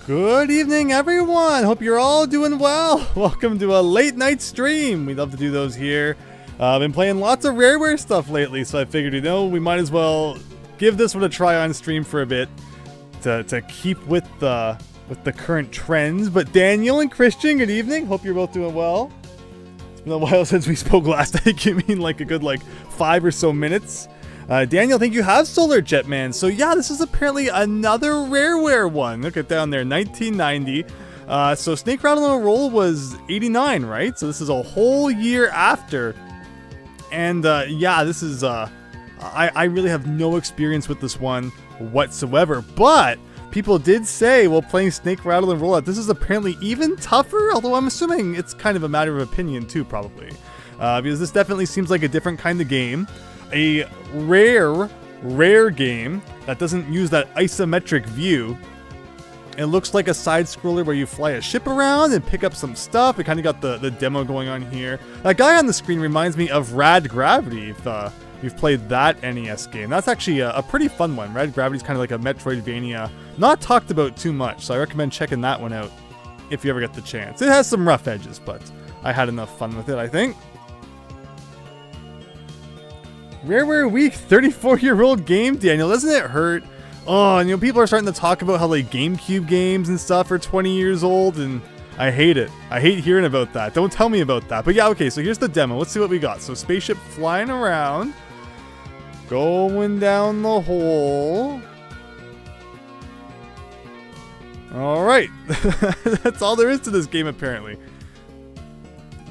Good evening, everyone. Hope you're all doing well. Welcome to a late night stream. We love to do those here. I've been playing lots of Rareware stuff lately, so I figured, we might as well give this one a try on stream for a bit to keep with the current trends. But Daniel and Christian, good evening. Hope you're both doing well. It's been a while since we spoke last. I think you mean like a good 5 or so minutes. Daniel, I think you have Solar Jetman. So yeah, this is apparently another Rareware one. Look at down there, 1990. So Snake Rattle and Roll was 89, right? So this is a whole year after. And yeah, this is, I really have no experience with this one whatsoever. But people did say, while playing Snake Rattle and Roll, that this is apparently even tougher. Although I'm assuming it's kind of a matter of opinion too, probably. Because this definitely seems like a different kind of game. A rare game that doesn't use that isometric view. It looks like a side scroller where you fly a ship around and pick up some stuff. It kind of got the demo going on here. That guy on the screen reminds me of Rad Gravity. If you've played that NES game, that's actually a pretty fun one. Rad Gravity is kind of like a Metroidvania, not talked about too much, so I recommend checking that one out if you ever get the chance. It has some rough edges, but I had enough fun with it, I think. Rareware Week, 34-year-old game, Daniel. Doesn't it hurt? Oh, and people are starting to talk about how GameCube games and stuff are 20 years old, and I hate it. I hate hearing about that. Don't tell me about that. But yeah, okay, so here's the demo. Let's see what we got. So spaceship flying around, going down the hole. All right, that's all there is to this game apparently.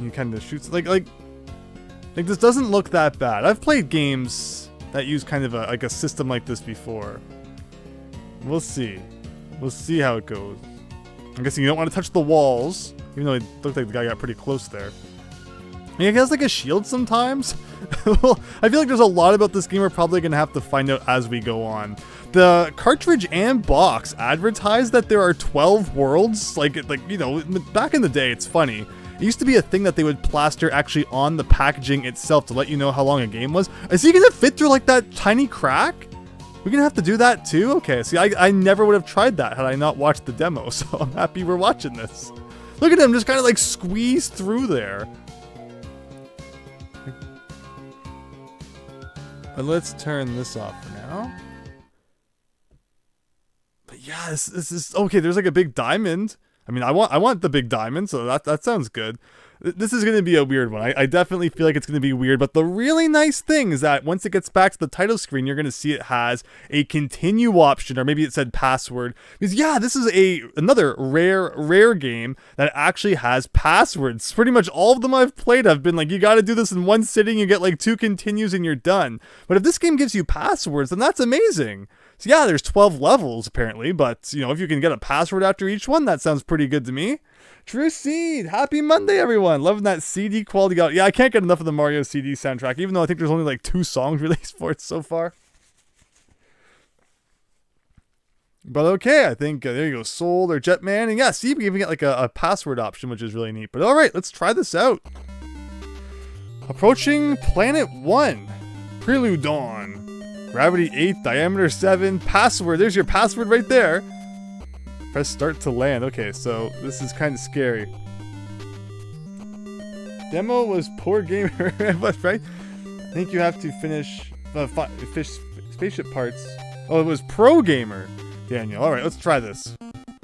You kind of shoots like this doesn't look that bad. I've played games that use kind of a system like this before. We'll see. We'll see how it goes. I'm guessing you don't want to touch the walls, even though it looked like the guy got pretty close there. I mean, it has like a shield sometimes. Well, I feel like there's a lot about this game we're probably going to have to find out as we go on. The cartridge and box advertise that there are 12 worlds. Back in the day, it's funny. It used to be a thing that they would plaster actually on the packaging itself to let you know how long a game was. Is he going to fit through that tiny crack? We're going to have to do that too? Okay, see, I never would have tried that had I not watched the demo, so I'm happy we're watching this. Look at him just kind of squeeze through there. But let's turn this off for now. But yeah, this is... Okay, there's a big diamond. I mean, I want the big diamond, so that sounds good. This is going to be a weird one. I definitely feel like it's going to be weird, but the really nice thing is that once it gets back to the title screen, you're going to see it has a continue option, or maybe it said password. Because yeah, this is another rare game that actually has passwords. Pretty much all of them I've played have been you got to do this in one sitting, you get 2 continues and you're done. But if this game gives you passwords, then that's amazing. So yeah, there's 12 levels apparently, but if you can get a password after each one, that sounds pretty good to me. True Seed, happy Monday everyone. Loving that CD quality. Yeah, I can't get enough of the Mario CD soundtrack, even though I think there's only 2 songs released for it so far. But okay, I think there you go, Solar Jetman. And yeah, see, we even get a password option, which is really neat. But alright, let's try this out. Approaching Planet 1. Prelude Dawn. Gravity 8, diameter 7, password. There's your password right there. Press start to land. Okay, so this is kind of scary. Demo was poor gamer, right? I think you have to finish spaceship parts. Oh, it was pro gamer, Daniel. All right, let's try this.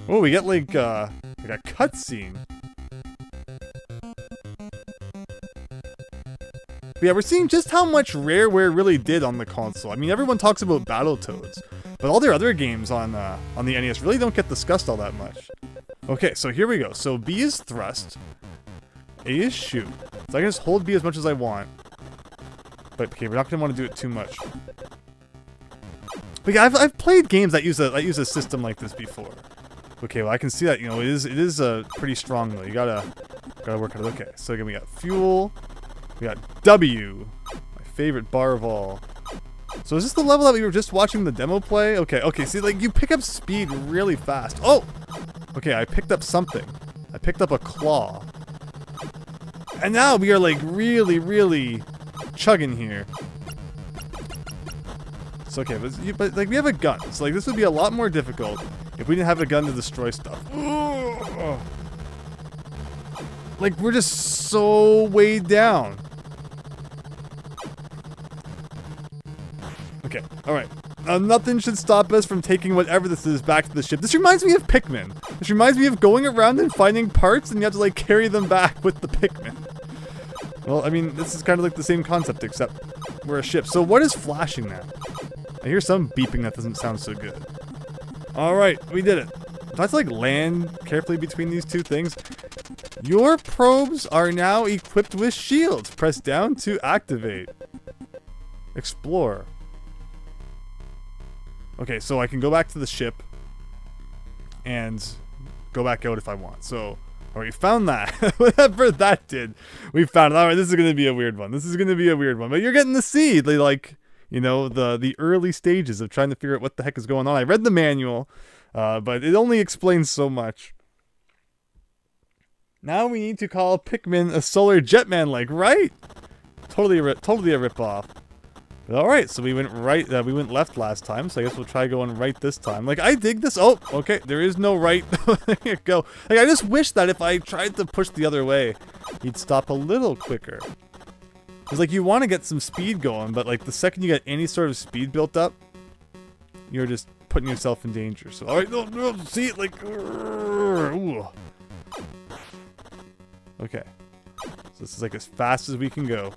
Oh, we get a cutscene. But yeah, we're seeing just how much Rareware really did on the console. I mean, everyone talks about Battletoads, but all their other games on the NES really don't get discussed all that much. Okay, so here we go. So B is thrust, A is shoot. So I can just hold B as much as I want. But okay, we're not gonna want to do it too much. But yeah, I've played games that use a system like this before. Okay, well I can see that it is pretty strong though. You gotta work on it. Okay, so again we got fuel. We got W, my favorite bar of all. So is this the level that we were just watching the demo play? Okay, see, you pick up speed really fast. Oh! Okay, I picked up something. I picked up a claw. And now we are, really, really chugging here. So, okay, but we have a gun. So, this would be a lot more difficult If we didn't have a gun to destroy stuff. Like, we're just so weighed down. Okay, alright. Nothing should stop us from taking whatever this is back to the ship. This reminds me of Pikmin. This reminds me of going around and finding parts and you have to like carry them back with the Pikmin. Well, I mean, this is kind of like the same concept except we're a ship. So what is flashing now? I hear some beeping that doesn't sound so good. Alright, we did it. Do I have to like land carefully between these two things? Your probes are now equipped with shields. Press down to activate. Explore. Okay, so I can go back to the ship and go back out if I want. So, alright, we found that. Whatever that did, we found it. Alright, this is going to be a weird one. This is going to be a weird one. But you're getting to see, like, you know, the early stages of trying to figure out what the heck is going on. I read the manual, but it only explains so much. Now we need to call Pikmin a Solar Jetman, like, right? Totally a ripoff. All right, so we went right. We went left last time, so I guess we'll try going right this time. Like, I dig this. Oh, okay, there is no right. There you go. Like, I just wish that if I tried to push the other way, he'd stop a little quicker. Because, like, you want to get some speed going, but, like, the second you get any sort of speed built up, you're just putting yourself in danger. So, all right, no, see, like, ooh. Okay. So this is, like, as fast as we can go.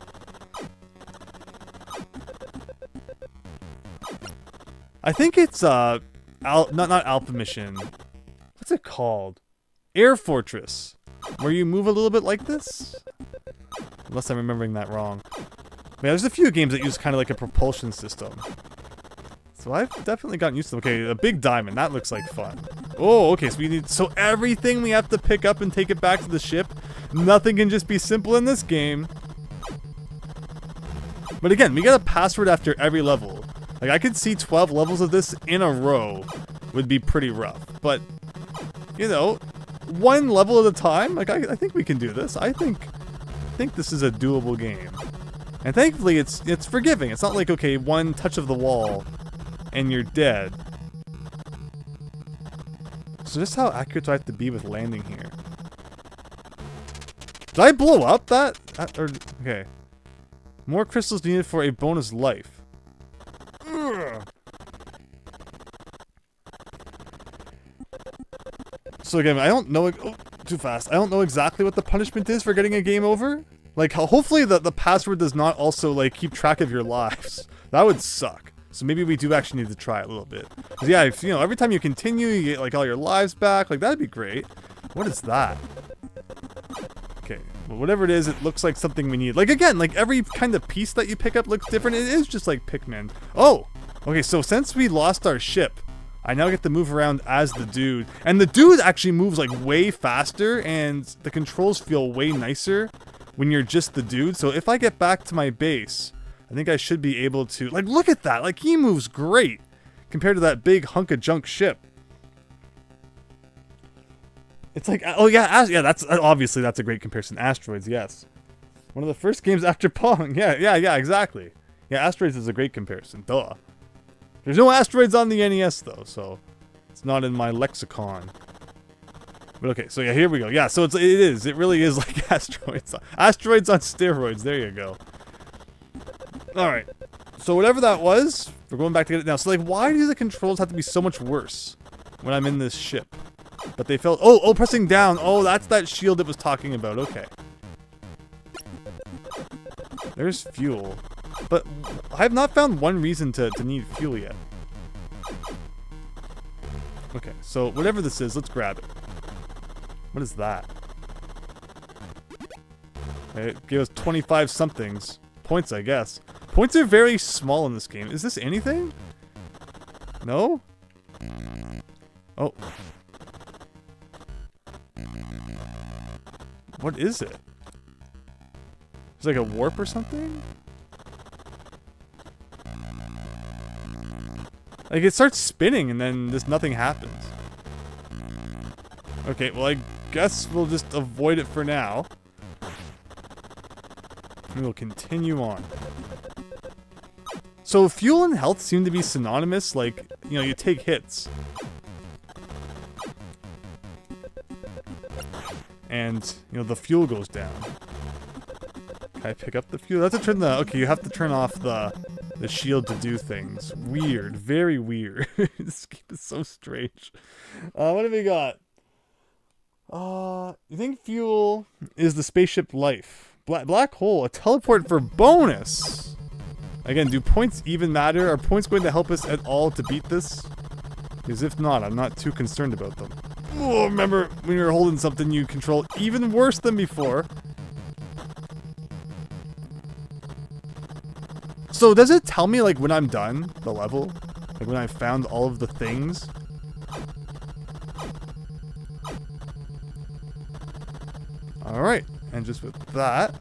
I think it's, not Alpha Mission. What's it called? Air Fortress. Where you move a little bit like this? Unless I'm remembering that wrong. Yeah, there's a few games that use kind of like a propulsion system. So I've definitely gotten used to them. Okay, a big diamond. That looks like fun. Oh, okay, so we need... So everything we have to pick up and take it back to the ship. Nothing can just be simple in this game. But again, we get a password after every level. Like, I could see 12 levels of this in a row would be pretty rough. But, you know, one level at a time, like, I think we can do this. I think this is a doable game. And thankfully, it's forgiving. It's not like, okay, one touch of the wall and you're dead. So just how accurate do I have to be with landing here? Did I blow up that? Okay. More crystals needed for a bonus life. So again, I don't know. Oh, too fast. I don't know exactly what the punishment is for getting a game over. Like, hopefully the password does not also like keep track of your lives. That would suck. So maybe we do actually need to try it a little bit. 'Cause yeah, if, you know, every time you continue, you get like all your lives back. Like, that'd be great. What is that? Okay, well, whatever it is, it looks like something we need. Like, again, like every kind of piece that you pick up looks different. It is just like Pikmin. Oh, okay. So since we lost our ship, I now get to move around as the dude. And the dude actually moves like way faster and the controls feel way nicer when you're just the dude. So if I get back to my base, I think I should be able to, like, look at that. Like, he moves great compared to that big hunk of junk ship. It's like, oh yeah, that's obviously that's a great comparison. Asteroids, yes. One of the first games after Pong. Yeah, exactly. Yeah, Asteroids is a great comparison. Duh. There's no asteroids on the NES, though, so it's not in my lexicon. But okay, so yeah, here we go. Yeah, so it really is like asteroids. Asteroids on steroids, there you go. Alright, so whatever that was, we're going back to get it now. So like, why do the controls have to be so much worse when I'm in this ship? But they felt, oh, pressing down. Oh, that's that shield it was talking about, okay. There's fuel. But I have not found one reason to need fuel yet. Okay, so whatever this is, let's grab it. What is that? It gave us 25 somethings. Points, I guess. Points are very small in this game. Is this anything? No? Oh. What is it? Is it like a warp or something? Like, it starts spinning and then just nothing happens. Okay, well, I guess we'll just avoid it for now. And we'll continue on. So fuel and health seem to be synonymous, like, you know, you take hits. and, you know, the fuel goes down. Can I pick up the fuel? That's to turn the... Okay, you have to turn off the shield to do things. Weird. Very weird. This game is so strange. What have we got? You think fuel is the spaceship life? Black hole, a teleport for bonus! Again, do points even matter? Are points going to help us at all to beat this? Because if not, I'm not too concerned about them. Oh, remember when you're holding something you control even worse than before. So does it tell me, like, when I'm done, the level? Like, when I've found all of the things? Alright, and just with that...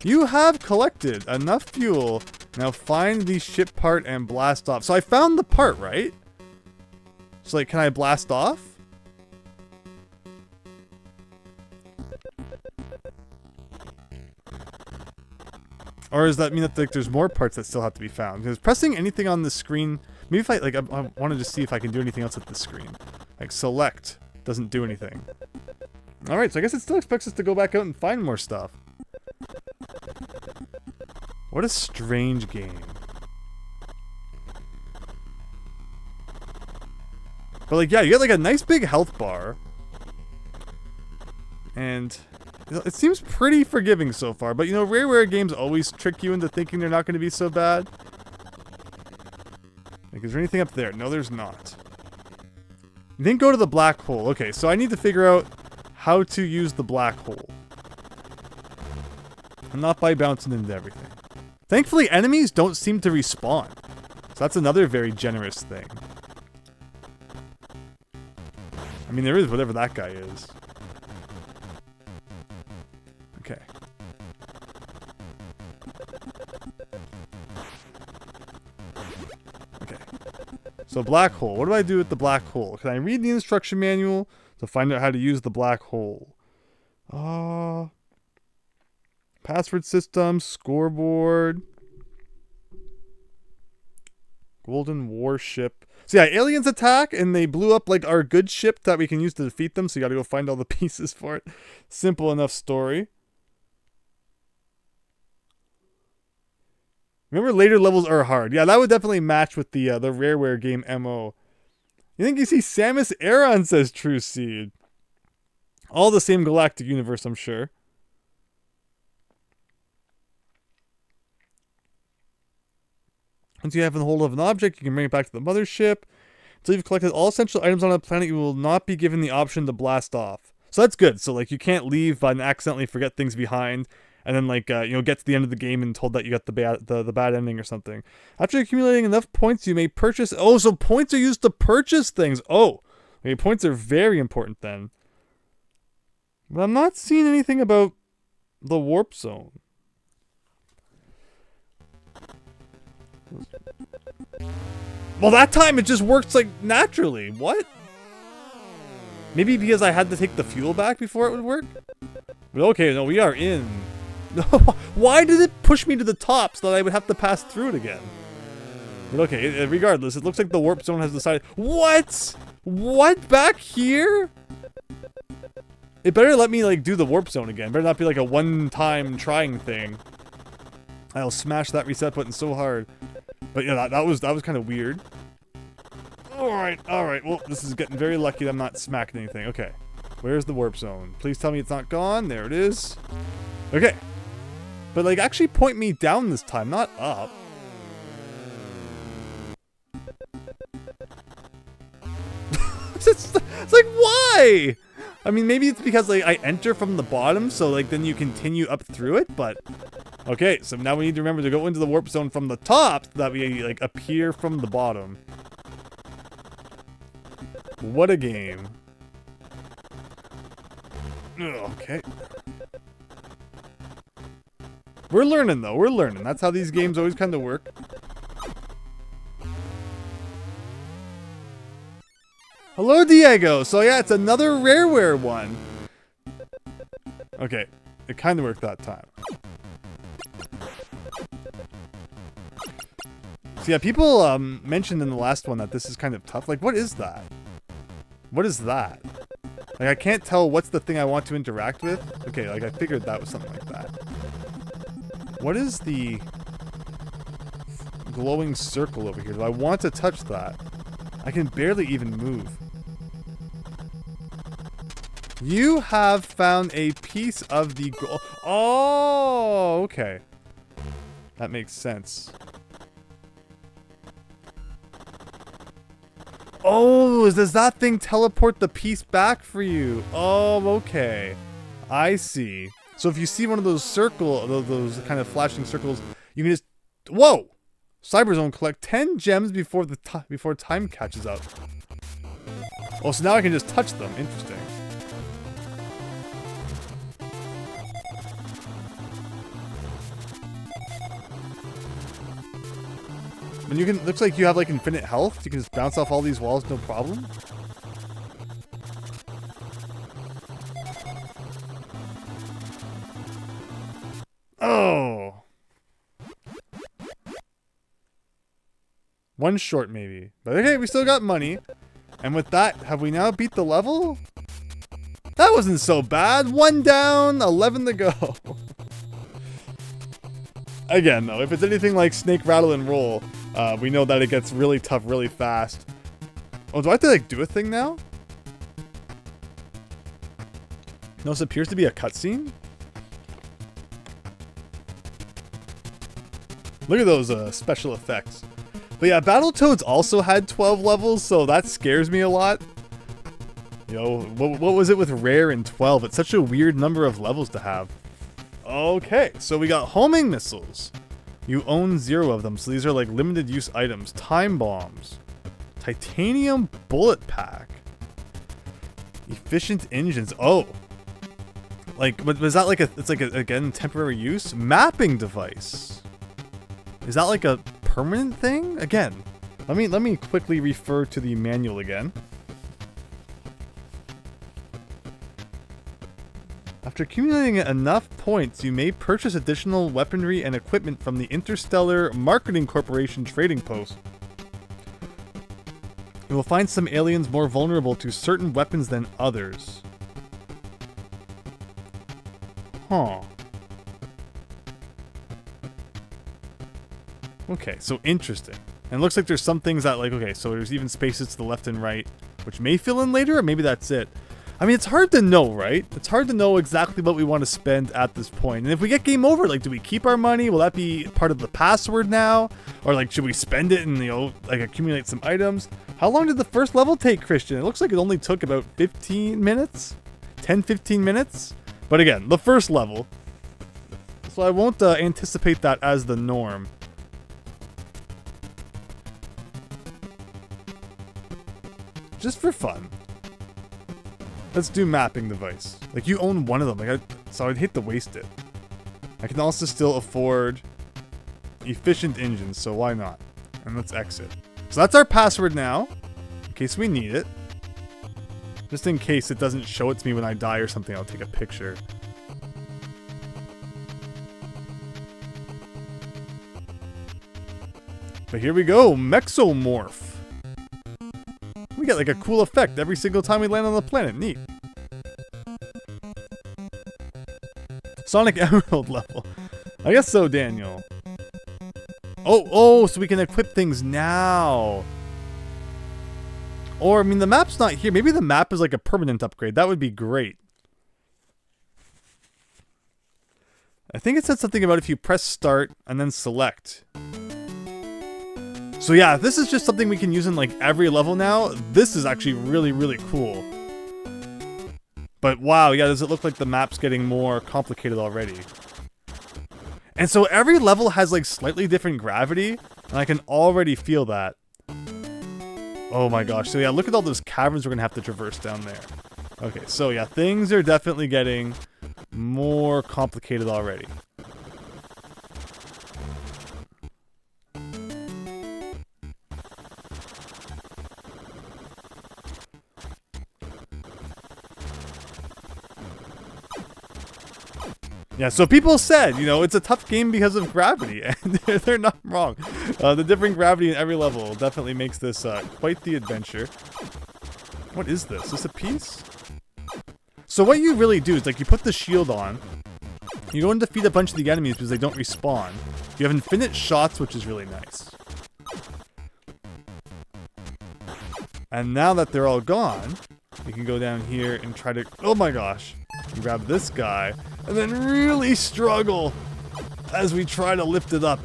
You have collected enough fuel. Now find the ship part and blast off. So I found the part, right? So, like, can I blast off? Or does that mean that, like, there's more parts that still have to be found? Because pressing anything on the screen... Maybe if I, like, I wanted to see if I can do anything else at the screen. Like, select doesn't do anything. Alright, so I guess it still expects us to go back out and find more stuff. What a strange game. But, like, yeah, you get, like, a nice big health bar. And it seems pretty forgiving so far. But, you know, Rareware games always trick you into thinking they're not going to be so bad. Like, is there anything up there? No, there's not. You didn't go to the black hole. Okay, so I need to figure out how to use the black hole. And not by bouncing into everything. Thankfully, enemies don't seem to respawn. So that's another very generous thing. I mean, there is whatever that guy is. Okay. Okay. So black hole. What do I do with the black hole? Can I read the instruction manual to find out how to use the black hole? Password system, scoreboard, golden warship. So yeah, aliens attack and they blew up like our good ship that we can use to defeat them. So you gotta go find all the pieces for it. Simple enough story. Remember, later levels are hard. Yeah, that would definitely match with the Rareware game MO. You think you see Samus Aran, says True Seed. All the same galactic universe, I'm sure. Once you have a hold of an object, you can bring it back to the mothership. Until you've collected all essential items on a planet, you will not be given the option to blast off. So that's good. So, like, you can't leave but accidentally forget things behind, and then, like, you know, get to the end of the game and told that you got the bad ending or something. After accumulating enough points, you may purchase... Oh, so points are used to purchase things. Oh, okay, points are very important then. But I'm not seeing anything about the warp zone. Well, that time it just works, like, naturally. What? Maybe because I had to take the fuel back before it would work? But okay, no, we are in. Why did it push me to the top so that I would have to pass through it again? But okay, regardless, it looks like the warp zone has decided... What? What? Back here? It better let me, like, do the warp zone again. Better not be, like, a one-time trying thing. I'll smash that reset button so hard. But yeah, that was kind of weird. Alright. Well, this is getting very lucky that I'm not smacking anything. Okay. Where's the warp zone? Please tell me it's not gone. There it is. Okay. But, like, actually point me down this time, not up. It's like, why? I mean, maybe it's because, like, I enter from the bottom, so, like, then you continue up through it, but... Okay, so now we need to remember to go into the warp zone from the top, so that we, like, appear from the bottom. What a game. Okay. We're learning, though. We're learning. That's how these games always kind of work. Hello, Diego! So yeah, it's another Rareware one. Okay, it kind of worked that time. So yeah, people mentioned in the last one that this is kind of tough. Like, what is that? What is that? Like, I can't tell what's the thing I want to interact with. Okay, like, I figured that was something like that. What is the glowing circle over here? Do I want to touch that? I can barely even move. You have found a piece of the gold. Oh, okay. That makes sense. Oh, does that thing teleport the piece back for you? Oh, okay. I see. So if you see one of those those kind of flashing circles, you can just... Whoa! Cyberzone, collect 10 gems before time catches up. Oh, so now I can just touch them. Interesting. And you can, looks like you have like infinite health. You can just bounce off all these walls, no problem. Oh. One short maybe. But okay, we still got money. And with that, have we now beat the level? That wasn't so bad. 1 down, 11 to go. Again, though, if it's anything like Snake Rattle and Roll, we know that it gets really tough really fast. Oh, do I have to like do a thing now? No, this appears to be a cutscene. Look at those special effects. But yeah, Battletoads also had 12 levels, so that scares me a lot. You know, what was it with Rare and 12? It's such a weird number of levels to have. Okay, so we got homing missiles. You own 0 of them, so these are like limited use items. Time bombs. Titanium bullet pack. Efficient engines. Oh. Like, was that like it's like again, temporary use? Mapping device. Is that like a permanent thing? Again, let me quickly refer to the manual again. After accumulating enough points, you may purchase additional weaponry and equipment from the Interstellar Marketing Corporation trading post. You will find some aliens more vulnerable to certain weapons than others. Huh. Okay, so interesting. And it looks like there's some things that like, okay, so there's even spaces to the left and right, which may fill in later, or maybe that's it. I mean, it's hard to know, right? It's hard to know exactly what we want to spend at this point. And if we get game over, like, do we keep our money? Will that be part of the password now? Or, like, should we spend it and, you know, like, accumulate some items? How long did the first level take, Christian? It looks like it only took about 15 minutes? 10, 15 minutes? But again, the first level. So I won't anticipate that as the norm. Just for fun. Let's do mapping device. Like, you own one of them. Like, so I'd hate to waste it. I can also still afford efficient engines, so why not? And let's exit. So that's our password now, in case we need it. Just in case it doesn't show it to me when I die or something, I'll take a picture. But here we go, Mexomorph. We get like a cool effect every single time we land on the planet. Neat. Sonic Emerald level. I guess so, Daniel. Oh, so we can equip things now. Or, I mean, the map's not here. Maybe the map is like a permanent upgrade. That would be great. I think it said something about if you press start and then select. So yeah, if this is just something we can use in like every level now, this is actually really, really cool. But wow, yeah, does it look like the map's getting more complicated already? And so every level has like slightly different gravity, and I can already feel that. Oh my gosh, so yeah, look at all those caverns we're gonna have to traverse down there. Okay, so yeah, things are definitely getting more complicated already. Yeah, so people said, you know, it's a tough game because of gravity, and they're not wrong. The different gravity in every level definitely makes this quite the adventure. What is this? Is this a piece? So what you really do is, like, you put the shield on. You go and defeat a bunch of the enemies because they don't respawn. You have infinite shots, which is really nice. And now that they're all gone, you can go down here and try to... Oh my gosh. And grab this guy. And then really struggle as we try to lift it up.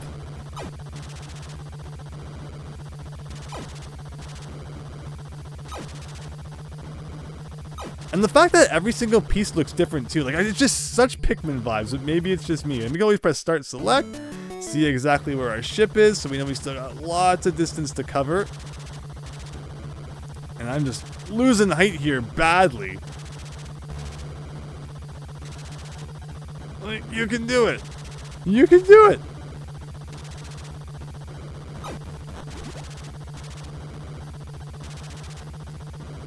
And the fact that every single piece looks different too, like, it's just such Pikmin vibes, but maybe it's just me. And we can always press start select, see exactly where our ship is, so we know we still got lots of distance to cover. And I'm just losing height here badly. Like, you can do it. You can do it.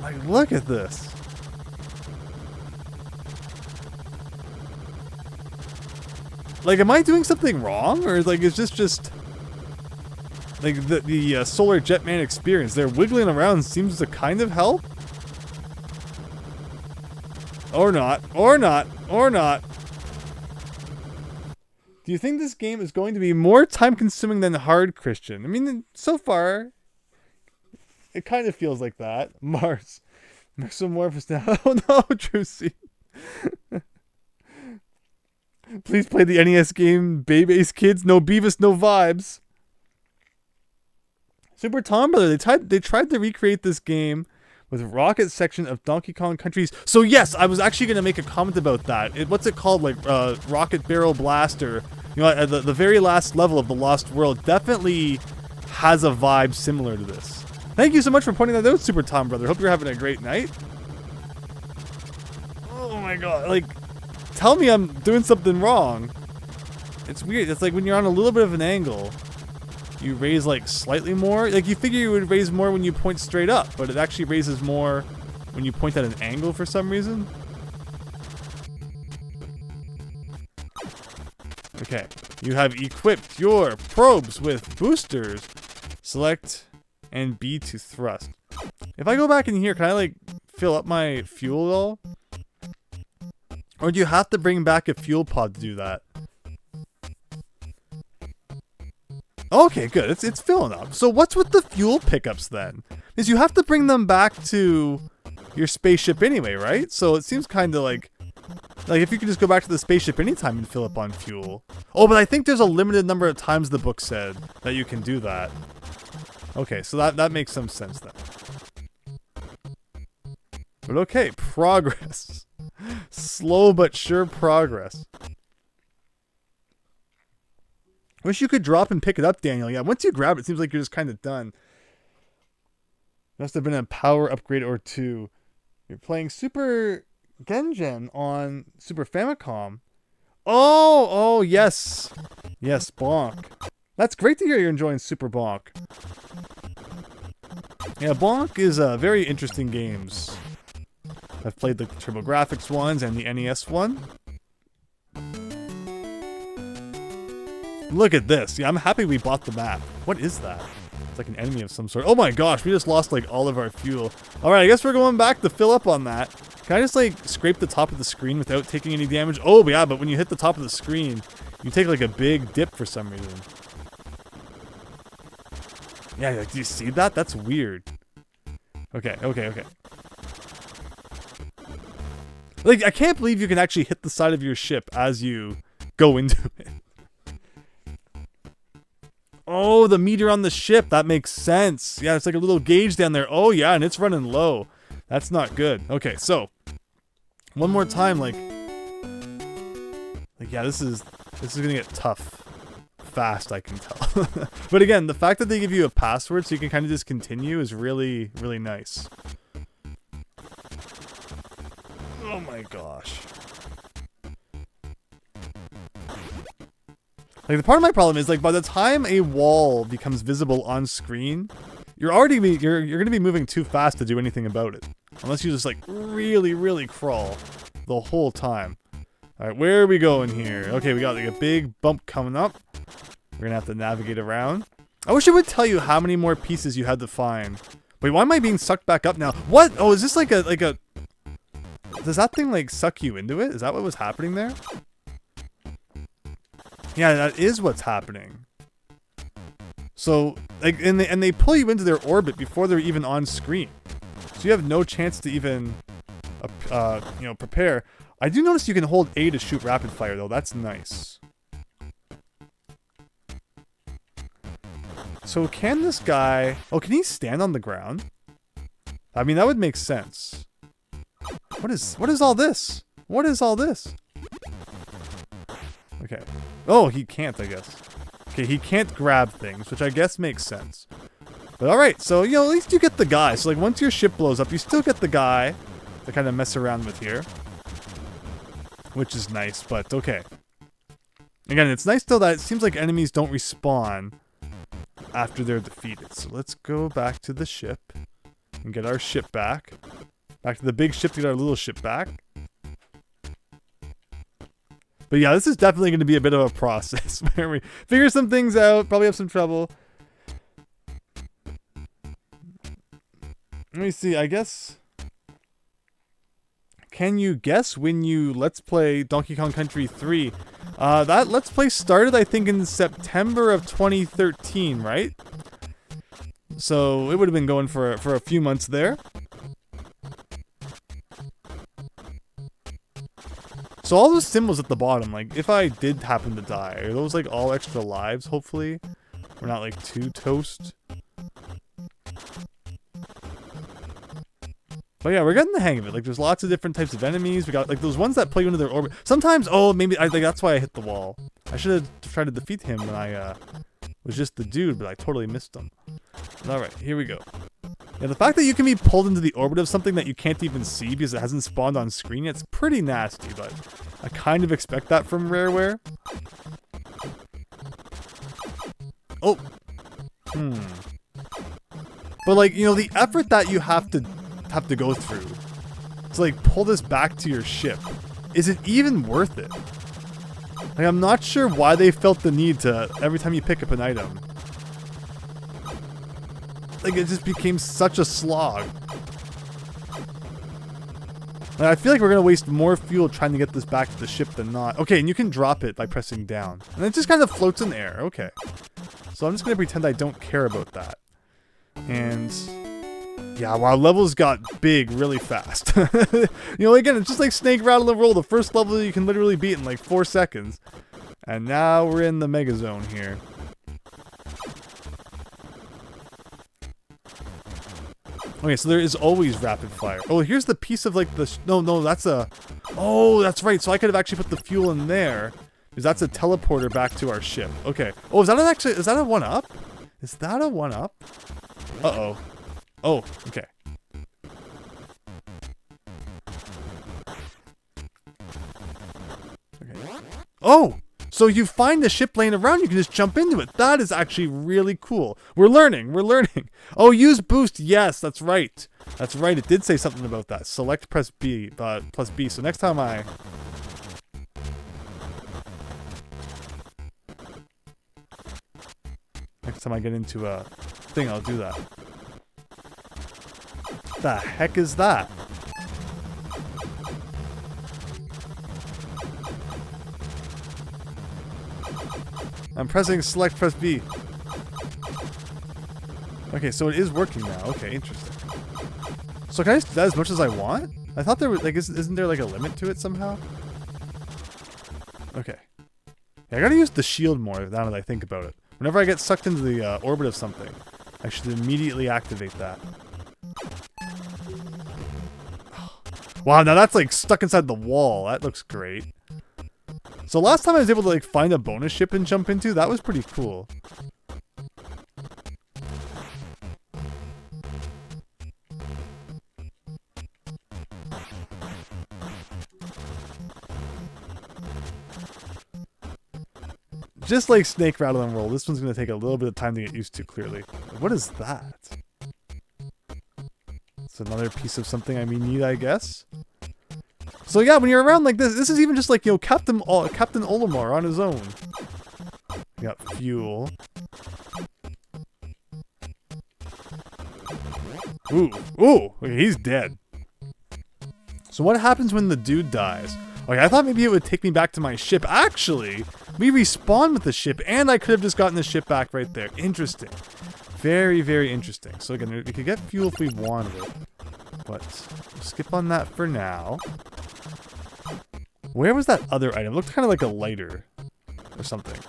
Like, look at this. Like, am I doing something wrong? Or, like, is this just... Like, the Solar Jetman experience, they're wiggling around seems to kind of help? Or not. Or not. Or not. Do you think this game is going to be more time-consuming than hard, Christian? I mean, so far, it kind of feels like that. Mars. Mexomorphous now. Oh no, Juicy. Please play the NES game Baby's Kids. No Beavis, no vibes. Super Tom Brother, they tried to recreate this game with rocket section of Donkey Kong Countries. So yes, I was actually going to make a comment about that. What's it called? Like Rocket Barrel Blaster. You know, at the very last level of the Lost World definitely has a vibe similar to this. Thank you so much for pointing that out, Super Tom Brother. Hope you're having a great night. Oh my god, like, tell me I'm doing something wrong. It's weird. It's like when you're on a little bit of an angle, you raise like slightly more. Like you figure you would raise more when you point straight up, but it actually raises more when you point at an angle for some reason. Okay, you have equipped your probes with boosters. Select and B to thrust. If I go back in here, can I like fill up my fuel at all? Or do you have to bring back a fuel pod to do that? Okay, good. It's filling up. So what's with the fuel pickups then? Because you have to bring them back to your spaceship anyway, right? So it seems kind of like if you could just go back to the spaceship anytime and fill up on fuel. Oh, but I think there's a limited number of times the book said that you can do that. Okay, so that makes some sense then. But okay, progress. Slow but sure progress. Wish you could drop and pick it up, Daniel. Yeah, once you grab it, it seems like you're just kind of done. Must have been a power upgrade or two. You're playing Super Gengen on Super Famicom. Oh, yes. Yes, Bonk. That's great to hear you're enjoying Super Bonk. Yeah, Bonk is very interesting games. I've played the TurboGrafx ones and the NES one. Look at this. Yeah, I'm happy we bought the map. What is that? It's like an enemy of some sort. Oh my gosh, we just lost like all of our fuel. Alright, I guess we're going back to fill up on that. Can I just like scrape the top of the screen without taking any damage? Oh yeah, but when you hit the top of the screen, you take like a big dip for some reason. Yeah, like, do you see that? That's weird. Okay. Like, I can't believe you can actually hit the side of your ship as you go into it. Oh, the meter on the ship. That makes sense. Yeah, it's like a little gauge down there. Oh, yeah, and it's running low. That's not good. Okay, so one more time, like yeah, this is gonna get tough fast, I can tell. But again, the fact that they give you a password so you can kind of just continue is really, really nice. Oh my gosh. Like, the part of my problem is, like, by the time a wall becomes visible on screen, you're gonna be moving too fast to do anything about it. Unless you just, like, really, really crawl the whole time. Alright, where are we going here? Okay, we got, like, a big bump coming up. We're gonna have to navigate around. I wish it would tell you how many more pieces you had to find. Wait, why am I being sucked back up now? What? Oh, is this like a... Does that thing like suck you into it? Is that what was happening there? Yeah, that is what's happening. So, like, and they pull you into their orbit before they're even on screen. So you have no chance to even, you know, prepare. I do notice you can hold A to shoot rapid fire, though. That's nice. So can this guy... Oh, can he stand on the ground? I mean, that would make sense. What is all this? What is all this? Okay. Oh, he can't, I guess. Okay, he can't grab things, which I guess makes sense. But alright, so, you know, at least you get the guy. So, like, once your ship blows up, you still get the guy to kind of mess around with here. Which is nice, but okay. Again, it's nice, though, that it seems like enemies don't respawn after they're defeated. So let's go back to the ship and get our ship back. Back to the big ship to get our little ship back. But yeah, this is definitely going to be a bit of a process where we figure some things out, probably have some trouble. Let me see, I guess... Can you guess when you Let's Play Donkey Kong Country 3? That Let's Play started, I think, in September of 2013, right? So it would have been going for a few months there. So all those symbols at the bottom, like, if I did happen to die, are those, like, all extra lives, hopefully? We're not, like, too toast. But yeah, we're getting the hang of it. Like, there's lots of different types of enemies. We got, like, those ones that pull you into their orbit. Sometimes, oh, maybe, I think that's why I hit the wall. I should have tried to defeat him when I, was just the dude, but I totally missed him. Alright, here we go. Yeah, the fact that you can be pulled into the orbit of something that you can't even see because it hasn't spawned on screen, it's pretty nasty, but I kind of expect that from Rareware. Oh. But, like, you know, the effort that you have to go through to, like, pull this back to your ship, is it even worth it? Like, I'm not sure why they felt the need to, every time you pick up an item, like, it just became such a slog. Like, I feel like we're gonna waste more fuel trying to get this back to the ship than not. Okay, and you can drop it by pressing down, and it just kind of floats in the air. Okay, so I'm just gonna pretend I don't care about that. And yeah, wow, levels got big really fast. You know, again, it's just like Snake Rattle and Roll. The first level you can literally beat in like 4 seconds. And now we're in the Mega Zone here. Okay, so there is always rapid fire. Oh, here's the piece of like the... No, that's a... Oh, that's right. So I could have actually put the fuel in there. Because that's a teleporter back to our ship. Okay. Oh, is that actually... Is that a 1-up? Is that a 1-up? Uh-oh. Oh, okay. Oh! So you find the ship laying around, you can just jump into it. That is actually really cool. We're learning. Oh, use boost. Yes, that's right. That's right. It did say something about that. Select press B, plus B. So next time I get into a thing, I'll do that. The heck is that? I'm pressing select, press B. Okay, so it is working now. Okay, interesting. So can I just do that as much as I want? I thought there was, like, isn't there like a limit to it somehow? Okay. Yeah, I gotta use the shield more now that I think about it. Whenever I get sucked into the orbit of something, I should immediately activate that. Wow, now that's like stuck inside the wall. That looks great. So last time I was able to like find a bonus ship and jump into, that was pretty cool. Just like Snake Rattle and Roll, this one's going to take a little bit of time to get used to, clearly. What is that? It's another piece of something I need, I guess. So yeah, when you're around like this is even just like, you know, Captain Olimar on his own. We got fuel. Ooh. Ooh. Okay, he's dead. So what happens when the dude dies? Okay, I thought maybe it would take me back to my ship. Actually, we respawn with the ship, and I could have just gotten the ship back right there. Interesting. Very, very interesting. So again, we could get fuel if we wanted it. But we'll skip on that for now. Where was that other item? It looked kind of like a lighter or something.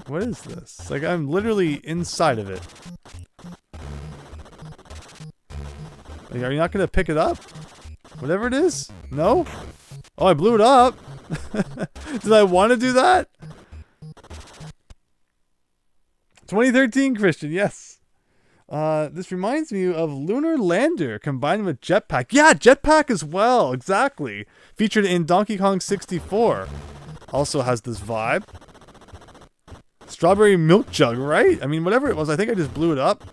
What is this? Like, I'm literally inside of it. Like, are you not going to pick it up? Whatever it is? No? Oh, I blew it up. Did I want to do that? 2013, Christian, yes. This reminds me of Lunar Lander combined with Jetpack. Yeah, Jetpack as well, exactly. Featured in Donkey Kong 64. Also has this vibe. Strawberry milk jug, right? I mean, whatever it was, I think I just blew it up.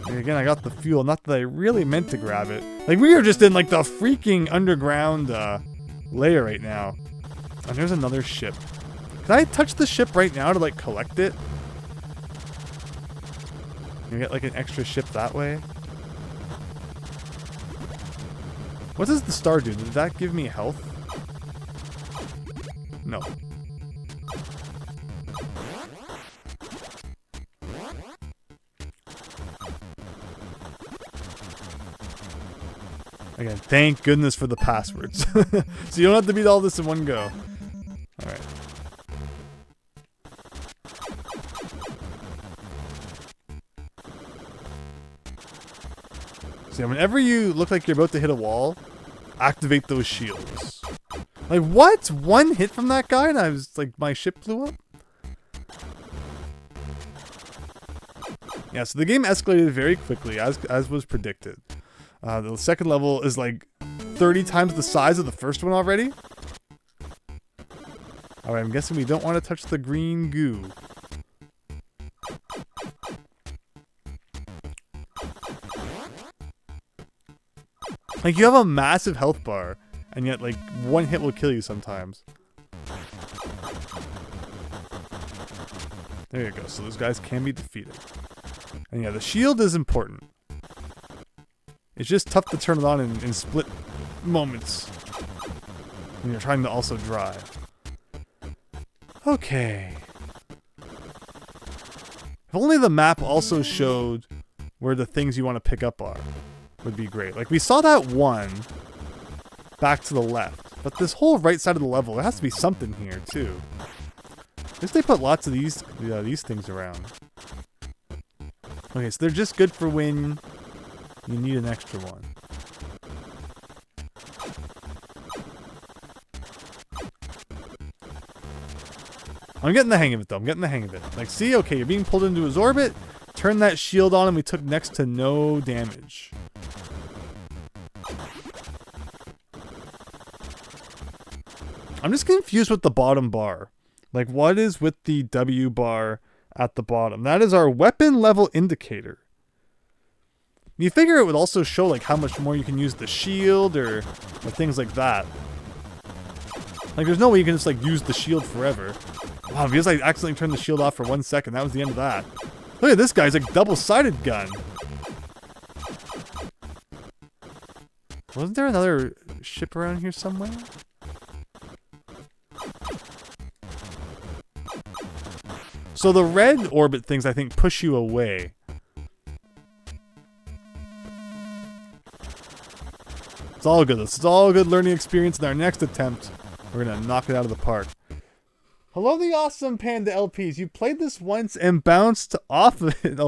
And again, I got the fuel. Not that I really meant to grab it. Like, we are just in, like, the freaking underground layer right now. And there's another ship. Can I touch the ship right now to, like, collect it? You get, like, an extra ship that way? What does the star do? Did that give me health? No. Again, thank goodness for the passwords. So you don't have to beat all this in one go. Alright. So whenever you look like you're about to hit a wall, activate those shields. Like, what? One hit from that guy and I was like, my ship blew up? Yeah, so the game escalated very quickly, as was predicted. The second level is like 30 times the size of the first one already. Alright, I'm guessing we don't want to touch the green goo. Like, you have a massive health bar, and yet, like, one hit will kill you sometimes. There you go, so those guys can be defeated. And yeah, the shield is important. It's just tough to turn it on in split moments when you're trying to also drive. Okay. If only the map also showed where the things you want to pick up are, would be great. Like, we saw that one back to the left, but this whole right side of the level, there has to be something here too. At least they put lots of these things around. Okay, so they're just good for when you need an extra one. I'm getting the hang of it, though. I'm getting the hang of it. Like, see? Okay, you're being pulled into his orbit. Turn that shield on, and we took next to no damage. I'm just confused with the bottom bar. Like, what is with the W bar at the bottom? That is our weapon level indicator. You figure it would also show, like, how much more you can use the shield or things like that. Like, there's no way you can just, like, use the shield forever. Wow, because I accidentally turned the shield off for 1 second. That was the end of that. Look at this guy's, like, double-sided gun. Wasn't there another ship around here somewhere? So the red orbit things, I think, push you away. It's all good. It's all good learning experience. In our next attempt, we're going to knock it out of the park. Hello, the awesome Panda LPs. You played this once and bounced off of it.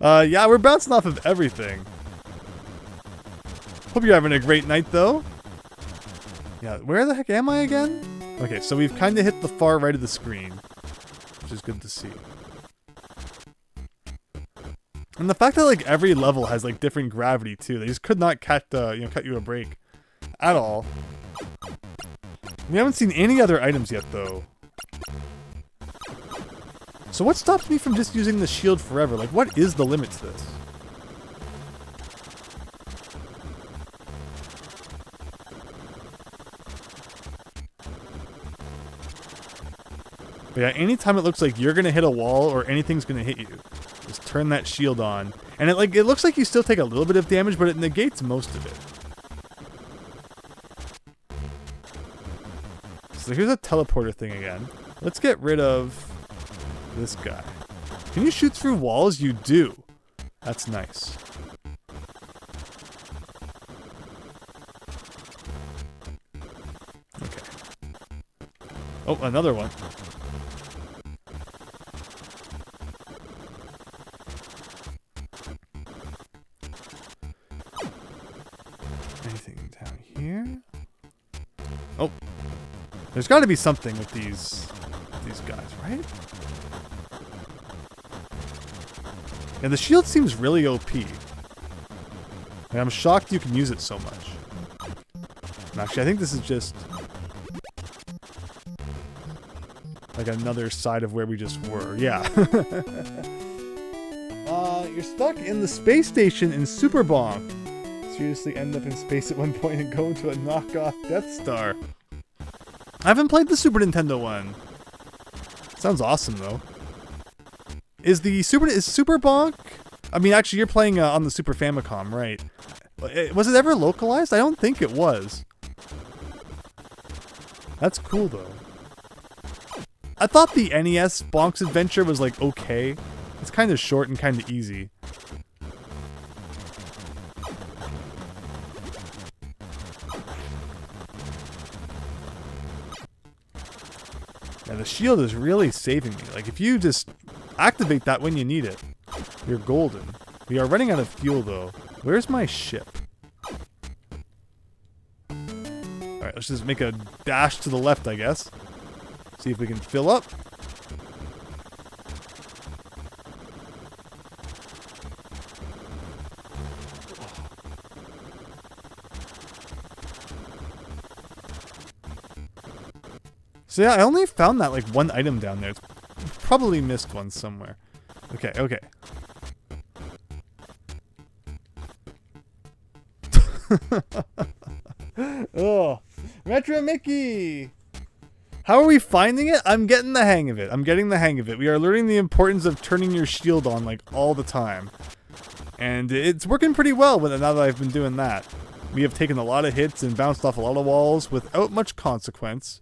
Yeah, we're bouncing off of everything. Hope you're having a great night, though. Yeah, where the heck am I again? Okay, so we've kind of hit the far right of the screen, which is good to see. And the fact that, like, every level has, like, different gravity, too. They just could not cut you a break at all. We haven't seen any other items yet, though. So what stops me from just using the shield forever? Like, what is the limit to this? But yeah, anytime it looks like you're gonna hit a wall or anything's gonna hit you, just turn that shield on. And it looks like you still take a little bit of damage, but it negates most of it. So here's a teleporter thing again. Let's get rid of this guy. Can you shoot through walls? You do. That's nice. Okay. Oh, another one. Anything down here? Oh. There's got to be something with these guys, right? And the shield seems really OP. Like, I'm shocked you can use it so much. And actually, I think this is just like another side of where we just were. Yeah. You're stuck in the space station in Super Bonk. Seriously end up in space at one point and go into a knockoff Death Star. I haven't played the Super Nintendo one. Sounds awesome though. Is Super Bonk? I mean, actually, you're playing on the Super Famicom, right? Was it ever localized? I don't think it was. That's cool though. I thought the NES Bonk's Adventure was like okay. It's kind of short and kind of easy. Yeah, the shield is really saving me. Like, if you just activate that when you need it, you're golden. We are running out of fuel, though. Where's my ship? Alright, let's just make a dash to the left, I guess. See if we can fill up. So yeah, I only found that like one item down there. It's probably missed one somewhere. Okay, okay. Oh, Retro Mickey! How are we finding it? I'm getting the hang of it. I'm getting the hang of it. We are learning the importance of turning your shield on like all the time. And it's working pretty well now that I've been doing that. We have taken a lot of hits and bounced off a lot of walls without much consequence.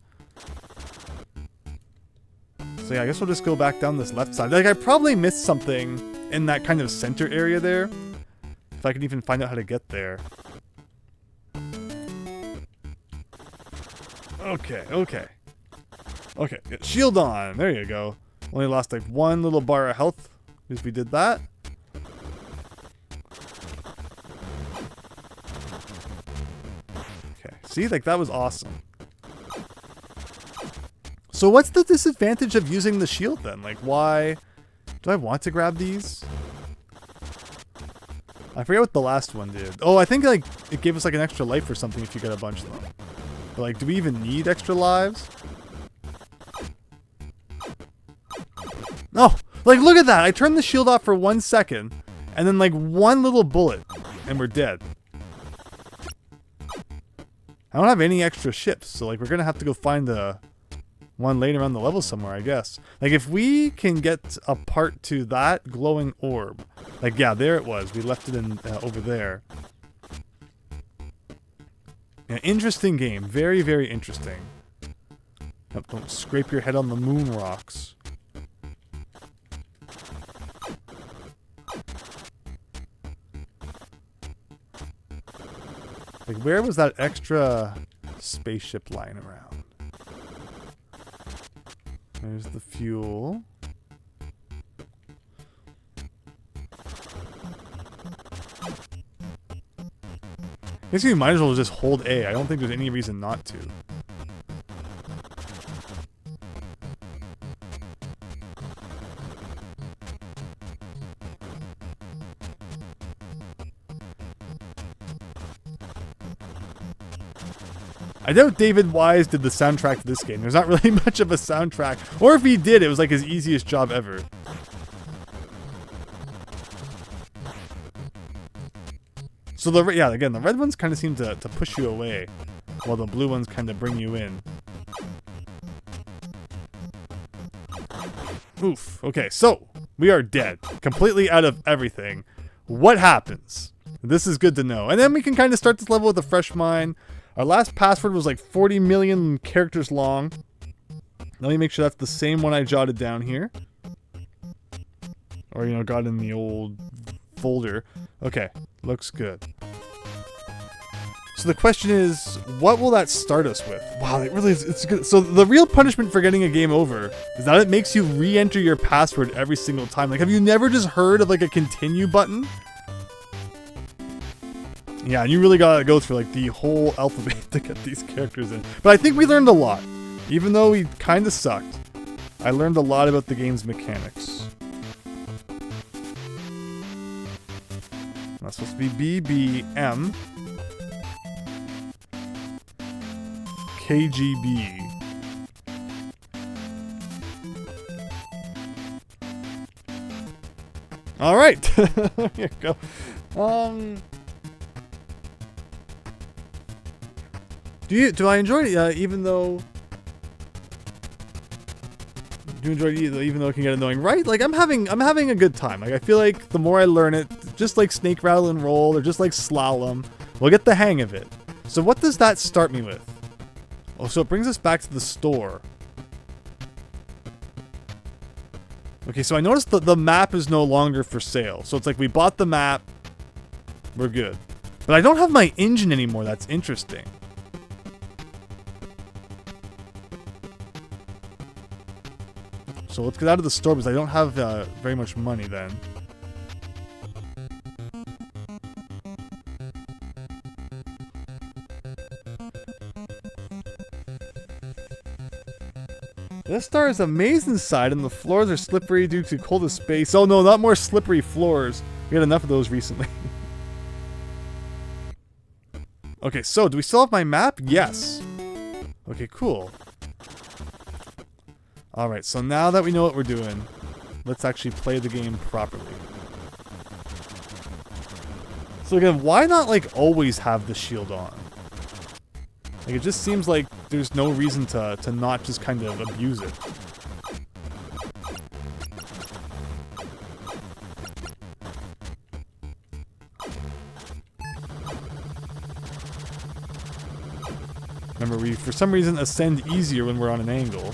So yeah, I guess we'll just go back down this left side. Like, I probably missed something in that kind of center area there. If I can even find out how to get there. Okay, okay. Okay, get shield on. There you go. Only lost like one little bar of health because we did that. Okay, see, like that was awesome. So what's the disadvantage of using the shield then? Like, why do I want to grab these? I forget what the last one did. Oh, I think like it gave us like an extra life or something if you get a bunch of them. But like, do we even need extra lives? No, like look at that. I turned the shield off for 1 second and then like one little bullet and we're dead. I don't have any extra ships, so like we're gonna have to go find one later on the level somewhere, I guess. Like, if we can get a part to that glowing orb. Like, yeah, there it was. We left it in over there. Yeah, interesting game. Very, very interesting. Nope, don't scrape your head on the moon rocks. Like, where was that extra spaceship lying around? There's the fuel. I guess you might as well just hold A. I don't think there's any reason not to. I doubt David Wise did the soundtrack to this game. There's not really much of a soundtrack. Or if he did, it was like his easiest job ever. So again, the red ones kind of seem to push you away, while the blue ones kind of bring you in. Oof. Okay, so we are dead. Completely out of everything. What happens? This is good to know. And then we can kind of start this level with a fresh mind. Our last password was like 40 million characters long. Let me make sure that's the same one I jotted down here. Or, you know, got in the old folder. Okay, looks good. So the question is, what will that start us with? Wow, it really is, it's good. So the real punishment for getting a game over is that it makes you re-enter your password every single time. Like, have you never just heard of like a continue button? Yeah, and you really gotta go through like the whole alphabet to get these characters in. But I think we learned a lot. Even though we kind of sucked, I learned a lot about the game's mechanics. That's supposed to be BBM. KGB. All right, there you go. Do I enjoy it? Even though. Do you enjoy it even though it can get annoying, right? Like I'm having a good time. Like I feel like the more I learn it, just like Snake Rattle and Roll, or just like Slalom, we'll get the hang of it. So what does that start me with? Oh, so it brings us back to the store. Okay, so I noticed that the map is no longer for sale. So it's like we bought the map, we're good. But I don't have my engine anymore. That's interesting. So let's get out of the store because I don't have very much money then. This star is a maze inside and the floors are slippery due to coldest space. Oh no, not more slippery floors. We had enough of those recently. Okay, so do we still have my map? Yes. Okay, cool. Alright, so now that we know what we're doing, let's actually play the game properly. So again, why not like always have the shield on? Like it just seems like there's no reason to not just kind of abuse it. Remember, we for some reason ascend easier when we're on an angle.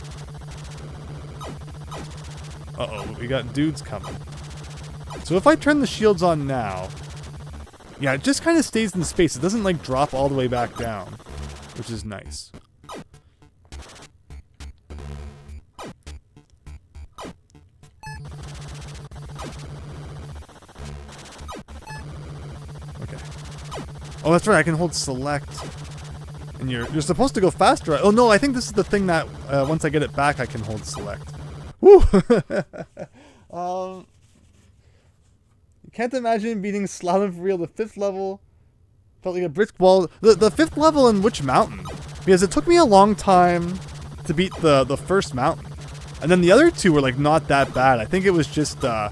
Uh-oh, we got dudes coming. So if I turn the shields on now, yeah, it just kind of stays in space. It doesn't like drop all the way back down, which is nice. Okay. Oh, that's right. I can hold select. And you're supposed to go faster. Oh no, I think this is the thing that once I get it back, I can hold select. Woo! Can't imagine beating Slalom for real. The 5th level felt like a brick wall. The 5th level in which mountain? Because it took me a long time to beat the 1st mountain, and then the other 2 were like not that bad. I think it was just like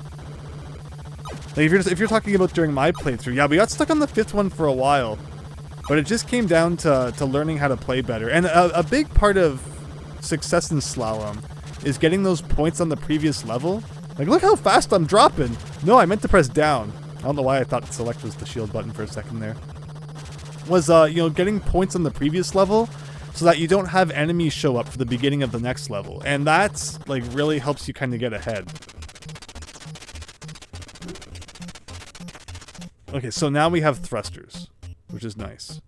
if you're talking about during my playthrough, yeah, we got stuck on the 5th one for a while, but it just came down to learning how to play better. And a big part of success in Slalom is getting those points on the previous level. Like, look how fast I'm dropping. No, I meant to press down. I don't know why I thought select was the shield button for a second there. Was, you know, getting points on the previous level so that you don't have enemies show up for the beginning of the next level. And that's, like, really helps you kind of get ahead. Okay, so now we have thrusters, which is nice.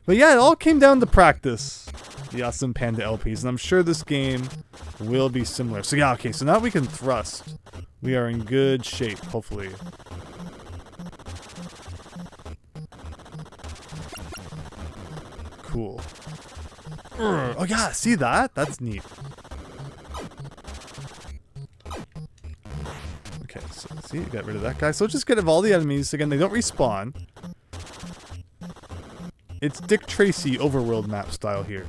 But yeah, it all came down to practice. The awesome Panda LPs, and I'm sure this game will be similar. So yeah, okay, so now we can thrust. We are in good shape, hopefully. Cool. Oh yeah, see that? That's neat. Okay, so see, got rid of that guy. So just get rid of all the enemies. Again, they don't respawn. It's Dick Tracy overworld map style here.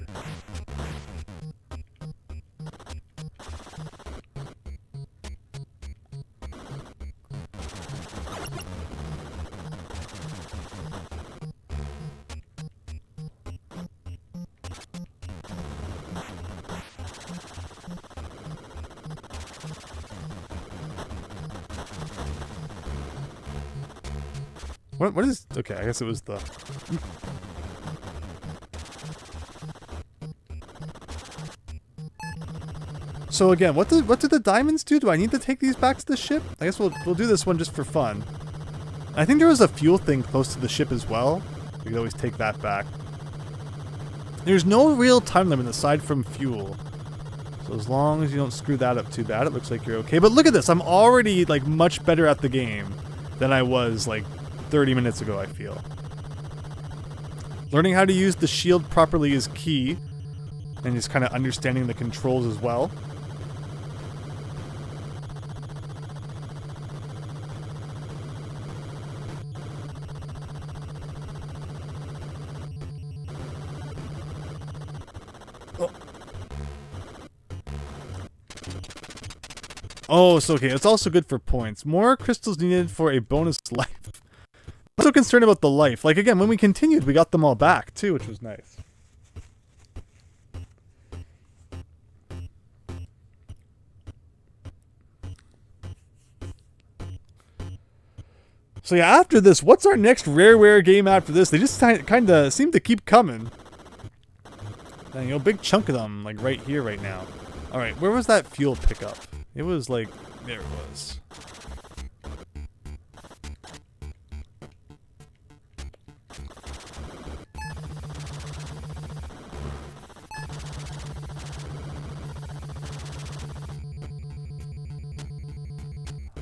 What is... Okay, I guess it was the... So again, what do the diamonds do? Do I need to take these back to the ship? I guess we'll do this one just for fun. I think there was a fuel thing close to the ship as well. We could always take that back. There's no real time limit aside from fuel. So as long as you don't screw that up too bad, it looks like you're okay. But look at this. I'm already like much better at the game than I was like 30 minutes ago, I feel. Learning how to use the shield properly is key. And just kind of understanding the controls as well. Oh, so okay, it's also good for points. More crystals needed for a bonus life. I'm so concerned about the life. Like, again, when we continued, we got them all back, too, which was nice. So yeah, after this, what's our next Rareware game after this? They just kind of seem to keep coming. And, you know, big chunk of them, like, right here, right now. Alright, where was that fuel pickup? It was like, there it was.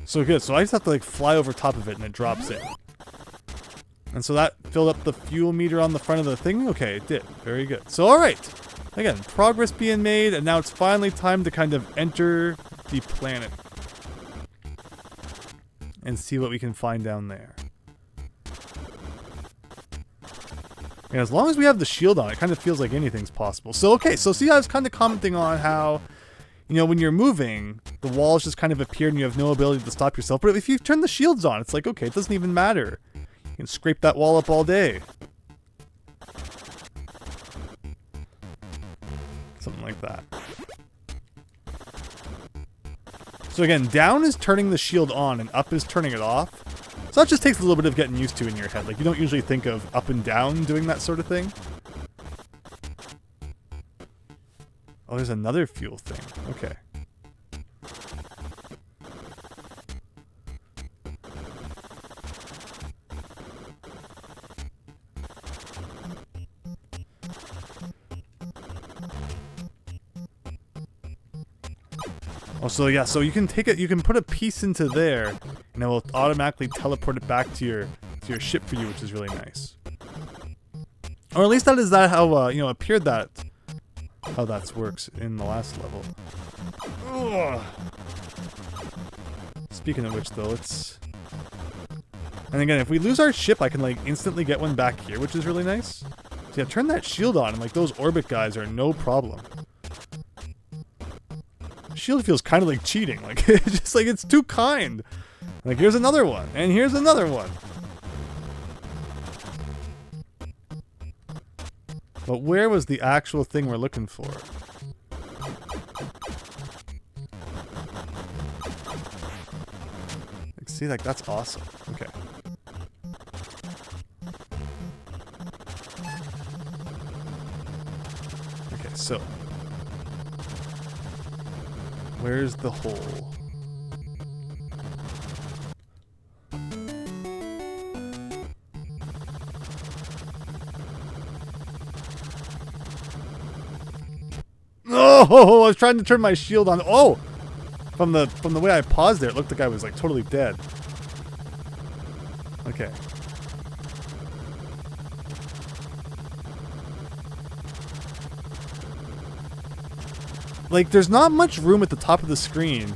So good, so I just have to like fly over top of it and it drops in. And so that filled up the fuel meter on the front of the thing? Okay, it did. Very good. So alright. Again, progress being made, and now it's finally time to kind of enter the planet. And see what we can find down there. And as long as we have the shield on, it kind of feels like anything's possible. So okay, so see I was kind of commenting on how, you know, when you're moving, the walls just kind of appear and you have no ability to stop yourself. But if you turn the shields on, it's like, okay, it doesn't even matter. You can scrape that wall up all day. Something like that. So again, down is turning the shield on and up is turning it off. So that just takes a little bit of getting used to in your head. Like, you don't usually think of up and down doing that sort of thing. Oh, there's another fuel thing. Okay. Oh, so yeah, so you can take it, you can put a piece into there, and it will automatically teleport it back to your ship for you, which is really nice. Or at least that is how, you know, appeared that, how that works in the last level. Ugh. Speaking of which, though, let's... And again, if we lose our ship, I can, like, instantly get one back here, which is really nice. So yeah, turn that shield on, and, like, those orbit guys are no problem. Shield feels kind of like cheating. Like, it's just like, it's too kind. Like, here's another one, and here's another one. But where was the actual thing we're looking for? Like, see, like, that's awesome. Okay. Okay, so... where's the hole? Oh, I was trying to turn my shield on. Oh, from the way I paused there, it looked like I was like totally dead. Okay. Like, there's not much room at the top of the screen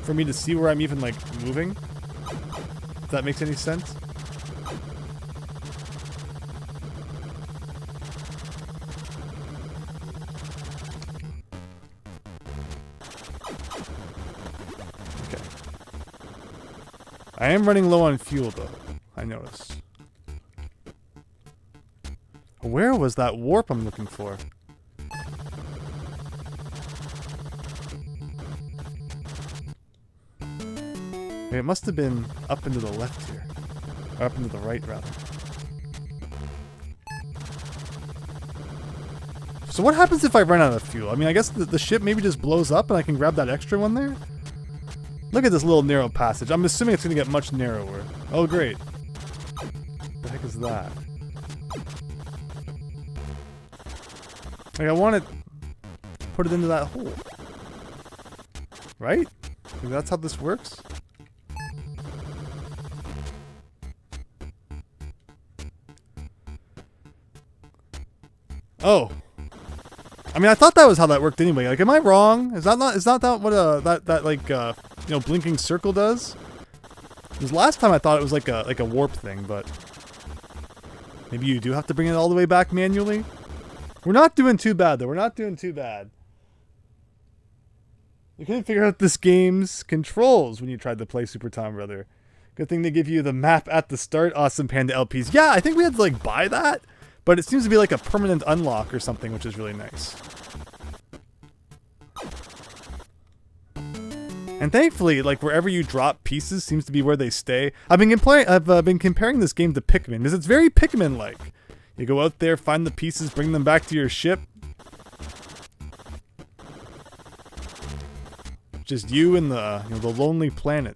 for me to see where I'm even, like, moving. If that makes any sense. Okay. I am running low on fuel, though. I notice. Where was that warp I'm looking for? It must have been up and to the left here. Or up into the right, rather. So what happens if I run out of fuel? I mean, I guess the ship maybe just blows up and I can grab that extra one there? Look at this little narrow passage. I'm assuming it's going to get much narrower. Oh, great. What the heck is that? Like, I want to put it into that hole. Right? Like, that's how this works? Oh. I mean, I thought that was how that worked anyway. Like, am I wrong? Is that that what that like you know, blinking circle does? Because last time I thought it was like a warp thing, but maybe you do have to bring it all the way back manually. We're not doing too bad though. We're not doing too bad. You couldn't figure out this game's controls when you tried to play Super Tom Brother. Good thing they give you the map at the start. Awesome Panda LPs. Yeah, I think we had to like buy that. But it seems to be like a permanent unlock or something, which is really nice. And thankfully, like wherever you drop pieces seems to be where they stay. I've been comparing this game to Pikmin because it's very Pikmin-like. You go out there, find the pieces, bring them back to your ship. Just you and the lonely planet.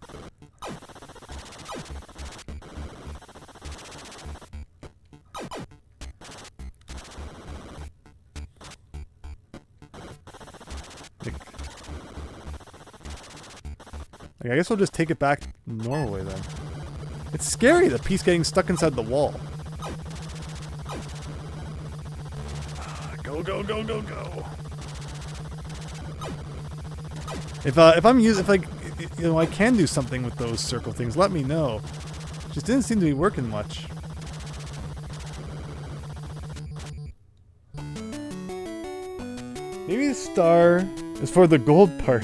Like, I guess we'll just take it back normal way then. It's scary, the piece getting stuck inside the wall. Go, go, go, go, go. If I can do something with those circle things, let me know. Just didn't seem to be working much. Maybe the star is for the gold part.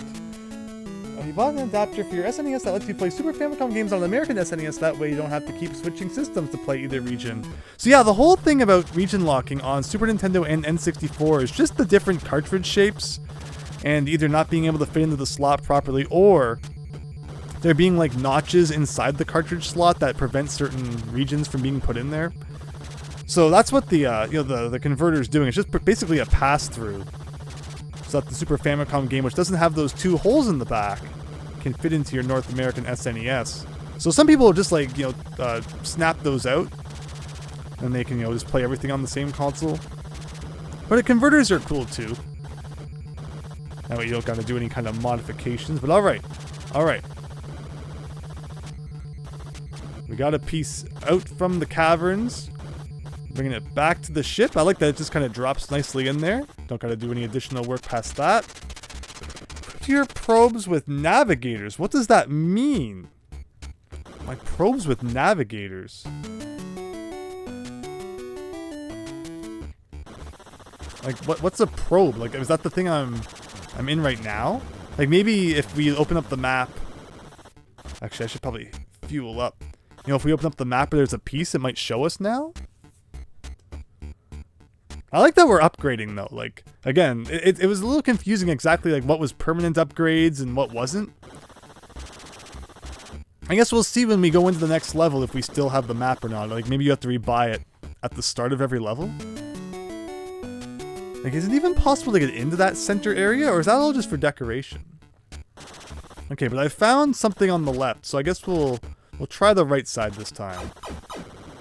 You bought an adapter for your SNES that lets you play Super Famicom games on the American SNES. That way you don't have to keep switching systems to play either region. So yeah, the whole thing about region locking on Super Nintendo and N64 is just the different cartridge shapes and either not being able to fit into the slot properly or there being like notches inside the cartridge slot that prevent certain regions from being put in there. So that's what the the converter is doing. It's just basically a pass-through. So that the Super Famicom game, which doesn't have those two holes in the back, can fit into your North American SNES. So some people will just like, snap those out and they can, just play everything on the same console. But the converters are cool too. That way you don't gotta do any kind of modifications, but alright. Alright. We got a piece out from the caverns. Bringing it back to the ship. I like that it just kind of drops nicely in there. Don't gotta do any additional work past that. Your probes with navigators. What does that mean? My probes with navigators. Like what's a probe? Like, is that the thing I'm in right now? Like maybe if we open up the map. Actually, I should probably fuel up. If we open up the map where there's a piece, it might show us now. I like that we're upgrading though. Like, again, it was a little confusing exactly like what was permanent upgrades and what wasn't. I guess we'll see when we go into the next level if we still have the map or not. Like maybe you have to rebuy it at the start of every level. Like, is it even possible to get into that center area or is that all just for decoration? Okay, but I found something on the left, so I guess we'll try the right side this time.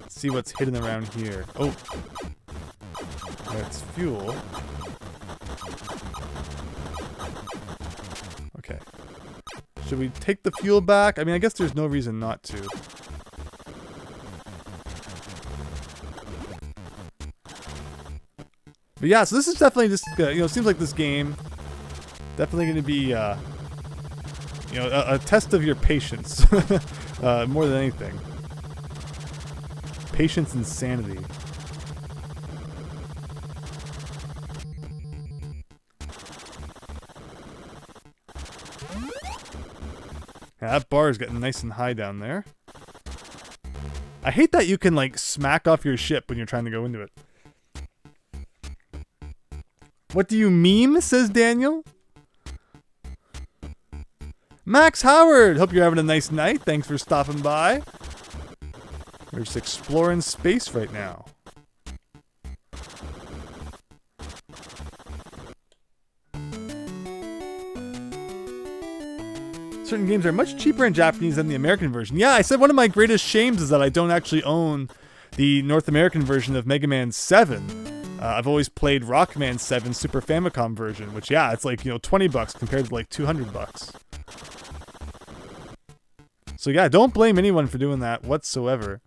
Let's see what's hidden around here. Oh. That's fuel. Okay. Should we take the fuel back? I mean, I guess there's no reason not to. But yeah, so this is definitely just, seems like this game definitely going to be, a test of your patience. More than anything. Patience and sanity. Yeah, that bar is getting nice and high down there. I hate that you can, like, smack off your ship when you're trying to go into it. What do you meme? Says Daniel. Max Howard! Hope you're having a nice night. Thanks for stopping by. We're just exploring space right now. Certain games are much cheaper in Japanese than the American version. Yeah, I said one of my greatest shames is that I don't actually own the North American version of Mega Man 7. I've always played Rockman 7 Super Famicom version, which, yeah, it's like, you know, 20 bucks compared to like 200 bucks. So yeah, don't blame anyone for doing that whatsoever.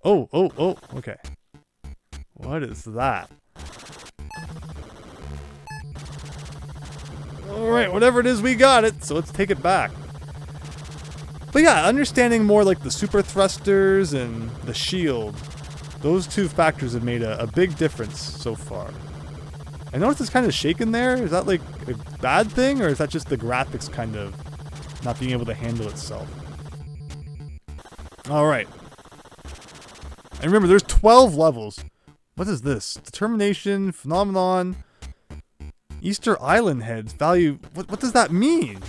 Oh, okay. What is that? Alright, whatever it is, we got it, so let's take it back. But yeah, understanding more like the super thrusters and the shield, those two factors have made a big difference so far. I noticed it's kind of shaken there. Is that like a bad thing, or is that just the graphics kind of not being able to handle itself? Alright. And remember, there's 12 levels. What is this? Determination, Phenomenon, Easter Island heads, value. What does that mean?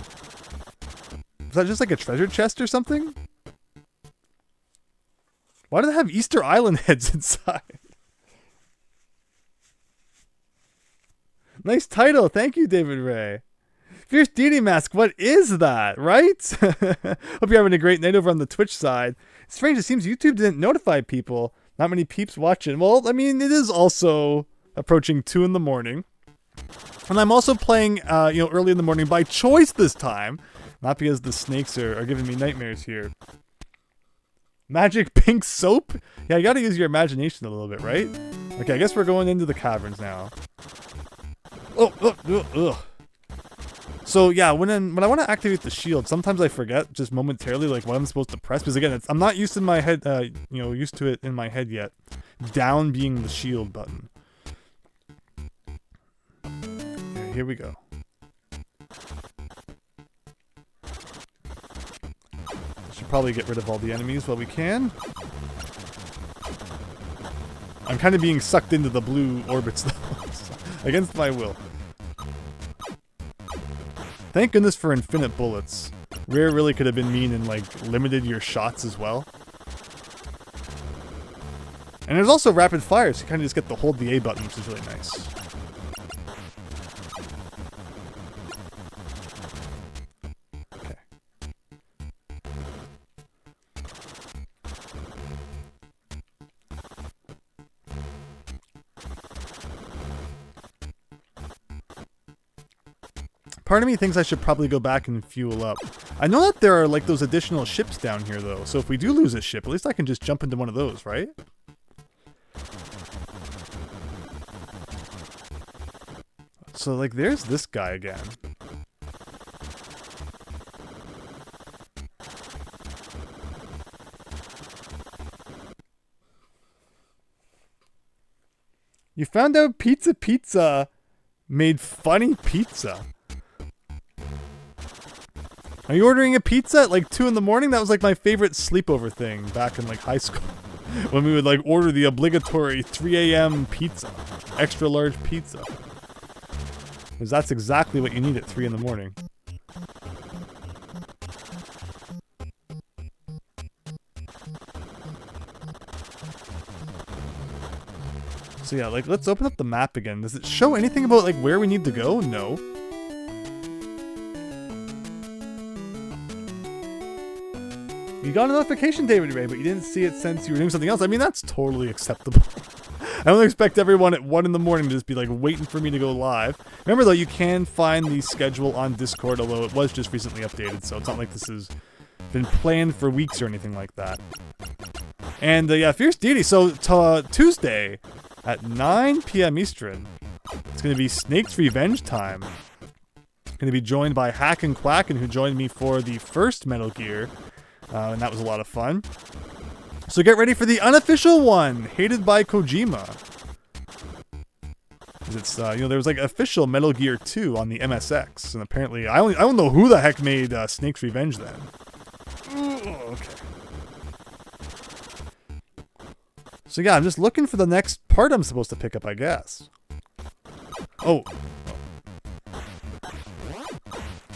Is that just like a treasure chest or something? Why do they have Easter Island heads inside? Nice title. Thank you, David Ray. Fierce Deity Mask. What is that, right? Hope you're having a great night over on the Twitch side. It's strange. It seems YouTube didn't notify people. Not many peeps watching. Well, I mean, it is also approaching 2 in the morning. And I'm also playing, early in the morning by choice this time. Not because the snakes are giving me nightmares here. Magic pink soap? Yeah, you gotta use your imagination a little bit, right? Okay, I guess we're going into the caverns now. So yeah, when I want to activate the shield, sometimes I forget just momentarily like what I'm supposed to press, because again, I'm not used to my head, used to it in my head yet. Down being the shield button. Okay, here we go. Should probably get rid of all the enemies while we can. I'm kind of being sucked into the blue orbits though, against my will. Thank goodness for infinite bullets. Rare really could have been mean and like limited your shots as well. And there's also rapid fire, so you kind of just get to hold the A button, which is really nice. Okay. Part of me thinks I should probably go back and fuel up. I know that there are like those additional ships down here though, so if we do lose a ship, at least I can just jump into one of those, right? So like there's this guy again. You found out Pizza made funny pizza. Are you ordering a pizza at like 2 in the morning? That was like my favorite sleepover thing back in like high school. When we would like order the obligatory 3 a.m. pizza. Extra large pizza. Because that's exactly what you need at 3 in the morning. So yeah, like let's open up the map again. Does it show anything about like where we need to go? No. You got a notification, David Ray, but you didn't see it since you were doing something else. I mean, that's totally acceptable. I don't expect everyone at 1 in the morning to just be like waiting for me to go live. Remember though, you can find the schedule on Discord, although it was just recently updated, so it's not like this has been planned for weeks or anything like that. And yeah, Fierce Deity. So Tuesday at 9 p.m. Eastern, it's going to be Snake's Revenge time. Going to be joined by Hack and Quacken, who joined me for the first Metal Gear. And that was a lot of fun. So get ready for the unofficial one, hated by Kojima. It's there was like official Metal Gear 2 on the MSX, and apparently I don't know who the heck made Snake's Revenge then. Okay. So yeah, I'm just looking for the next part I'm supposed to pick up, I guess. Oh.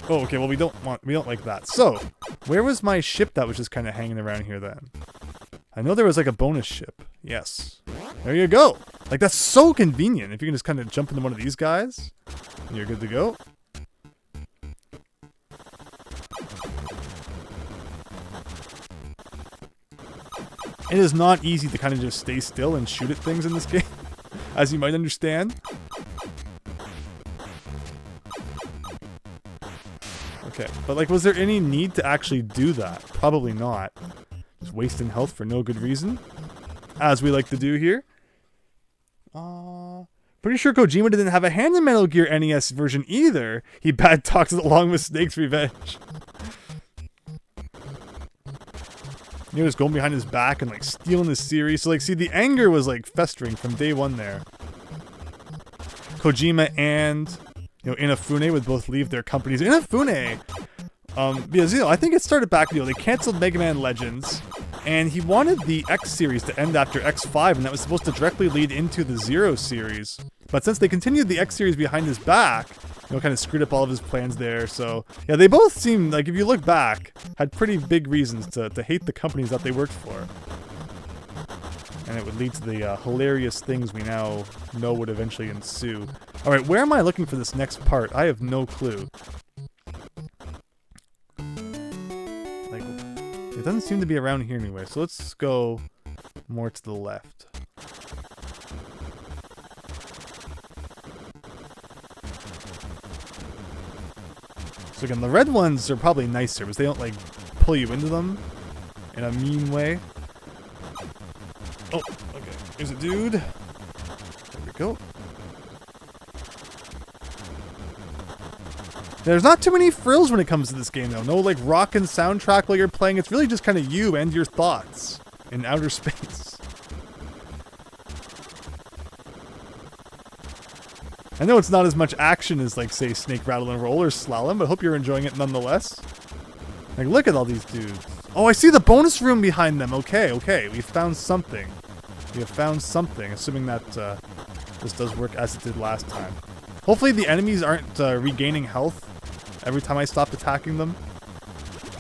Oh, okay, well we don't like that. So, where was my ship that was just kind of hanging around here then? I know there was like a bonus ship. Yes. There you go. Like, that's so convenient. If you can just kind of jump into one of these guys, you're good to go. It is not easy to kind of just stay still and shoot at things in this game, as you might understand. Okay, but like, was there any need to actually do that? Probably not. Just wasting health for no good reason, as we like to do here. Pretty sure Kojima didn't have a hand in Metal Gear NES version either. He bad talks it along with Snake's Revenge. He was going behind his back and like stealing his series. So like, see, the anger was like festering from day one there. Kojima and, you know, Inafune would both leave their companies. Inafune, because, you know, I think it started back, you know, they canceled Mega Man Legends, and he wanted the X series to end after X5, and that was supposed to directly lead into the Zero series. But since they continued the X series behind his back, you know, kind of screwed up all of his plans there. So yeah, they both seem like, if you look back, had pretty big reasons to hate the companies that they worked for. And it would lead to the hilarious things we now know would eventually ensue. Alright, where am I looking for this next part? I have no clue. Like, it doesn't seem to be around here anyway, so let's go more to the left. So again, the red ones are probably nicer, because they don't, like, pull you into them in a mean way. Oh, okay. Here's a dude. There we go. There's not too many frills when it comes to this game, though. No, like, rockin' soundtrack while you're playing. It's really just kind of you and your thoughts in outer space. I know it's not as much action as, like, say, Snake Rattle and Roll or Slalom, but I hope you're enjoying it nonetheless. Like, look at all these dudes. Oh, I see the bonus room behind them. Okay, okay. We found something. We have found something, assuming that this does work as it did last time. Hopefully the enemies aren't regaining health every time I stop attacking them,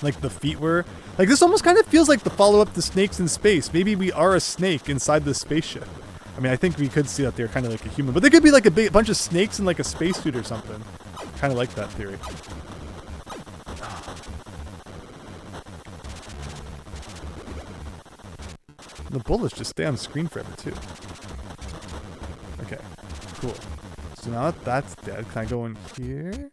like the feet were. Like, this almost kind of feels like the follow-up to Snakes in Space. Maybe we are a snake inside this spaceship. I mean, I think we could see that they're kind of like a human, but they could be like a bunch of snakes in like a spacesuit or something. Kind of like that theory. The bullets just stay on screen forever too. Okay, cool. So now that that's dead, can I go in here?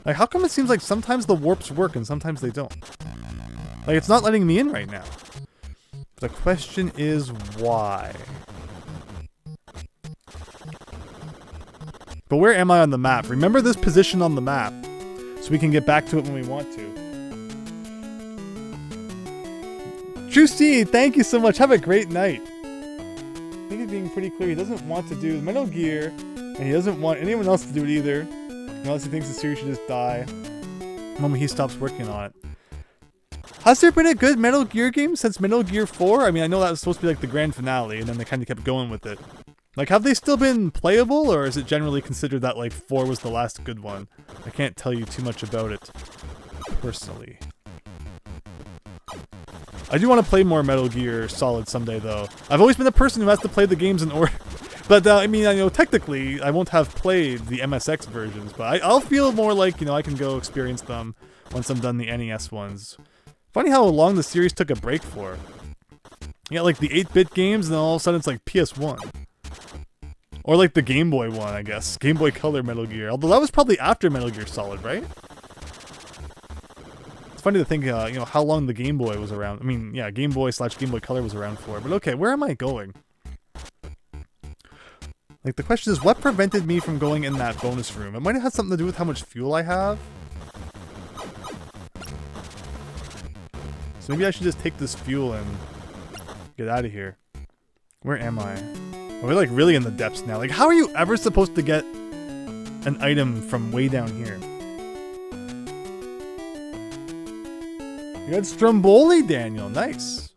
Like, how come it seems like sometimes the warps work and sometimes they don't? Like, it's not letting me in right now. The question is why? But where am I on the map? Remember this position on the map, so we can get back to it when we want to. Justy, thank you so much. Have a great night. I think it's being pretty clear. He doesn't want to do Metal Gear, and he doesn't want anyone else to do it either. Unless he thinks the series should just die the moment he stops working on it. Has there been a good Metal Gear game since Metal Gear 4? I mean, I know that was supposed to be like the grand finale, and then they kind of kept going with it. Like, have they still been playable, or is it generally considered that, like, 4 was the last good one? I can't tell you too much about it, personally. I do want to play more Metal Gear Solid someday, though. I've always been the person who has to play the games in order. But, I mean, I know, technically, I won't have played the MSX versions, but I'll feel more like, you know, I can go experience them once I'm done the NES ones. Funny how long the series took a break for. You got, like, the 8-bit games, and then all of a sudden it's, like, PS1. Or, like, the Game Boy one, I guess. Game Boy Color Metal Gear. Although that was probably after Metal Gear Solid, right? It's funny to think, you know, how long the Game Boy was around. I mean, yeah, Game Boy / Game Boy Color was around for. But okay, where am I going? Like, the question is, what prevented me from going in that bonus room? It might have had something to do with how much fuel I have. So maybe I should just take this fuel and get out of here. Where am I? Oh, we're like really in the depths now. Like, how are you ever supposed to get an item from way down here? You got Stromboli, Daniel. Nice.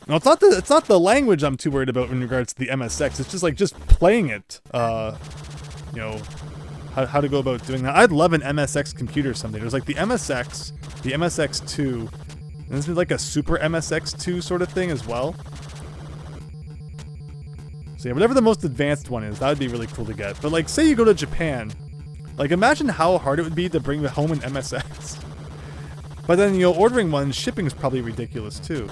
No, it's not the language I'm too worried about in regards to the MSX. It's just like just playing it. You know, how to go about doing that. I'd love an MSX computer someday. There's like the MSX, the MSX2, and this is like a Super MSX2 sort of thing as well. So yeah, whatever the most advanced one is, that would be really cool to get. But like, say you go to Japan, like imagine how hard it would be to bring home an MSX. But then, you know, ordering one, shipping is probably ridiculous too.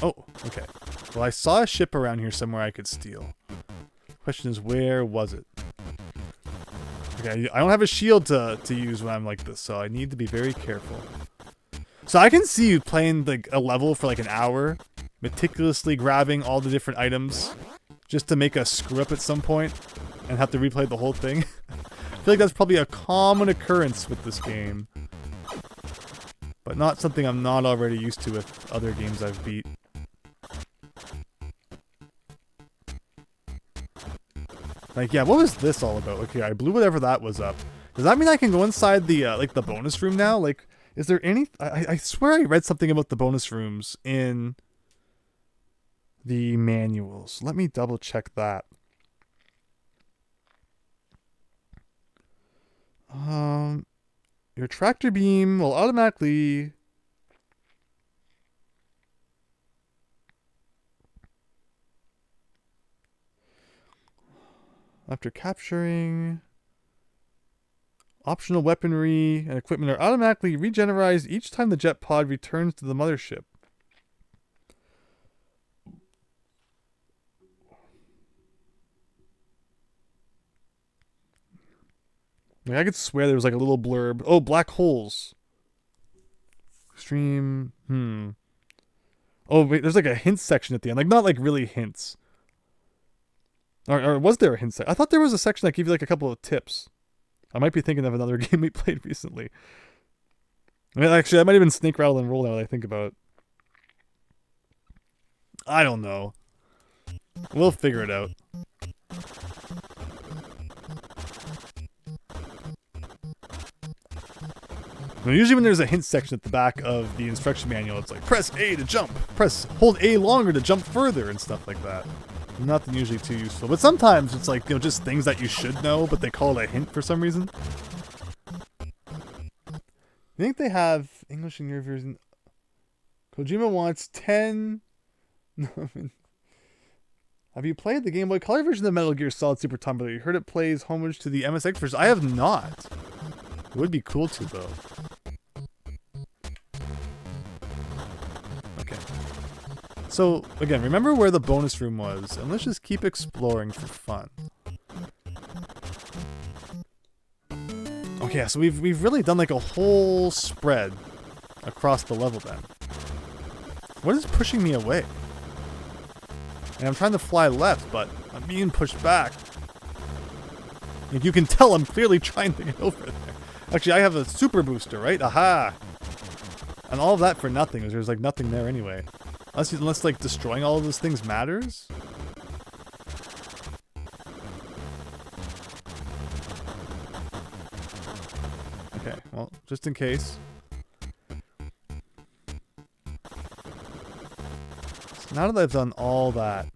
Oh, okay. Well, I saw a ship around here somewhere I could steal. Question is, where was it? Okay, I don't have a shield to use when I'm like this, so I need to be very careful. So I can see you playing like a level for like an hour, meticulously grabbing all the different items, just to make a screw up at some point, and have to replay the whole thing. I feel like that's probably a common occurrence with this game. But not something I'm not already used to with other games I've beat. Like, yeah, what was this all about? Okay, I blew whatever that was up. Does that mean I can go inside the, like, the bonus room now? Like, is there any... I swear I read something about the bonus rooms in the manuals. Let me double check that. Your tractor beam will automatically... After capturing, optional weaponry and equipment are automatically regenerized each time the jet pod returns to the mothership. Like, I could swear there was like a little blurb. Oh, black holes. Extreme. Oh, wait, there's like a hint section at the end. Like, not like really hints. Or was there a hint section? I thought there was a section that gave you like a couple of tips. I might be thinking of another game we played recently. I mean, actually, that might have been Snake Rattle and Roll now that I think about it. I don't know. We'll figure it out. Now, usually when there's a hint section at the back of the instruction manual, it's like, press A to jump. Hold A longer to jump further and stuff like that. Nothing usually too useful, but sometimes it's like, you know, just things that you should know, but they call it a hint for some reason. You think they have English in your version? Kojima wants 10... Have you played the Game Boy Color version of Metal Gear Solid Super Tomb Raider? You heard it plays homage to the MSX version. I have not. It would be cool to, though. Okay. So, again, remember where the bonus room was, and let's just keep exploring for fun. Okay, so we've really done like a whole spread across the level then. What is pushing me away? And I'm trying to fly left, but I'm being pushed back. Like you can tell I'm clearly trying to get over there. Actually, I have a super booster, right? Aha! And all of that for nothing, because there's like nothing there anyway. Unless like destroying all of those things matters? Okay, well, just in case. So now that I've done all that.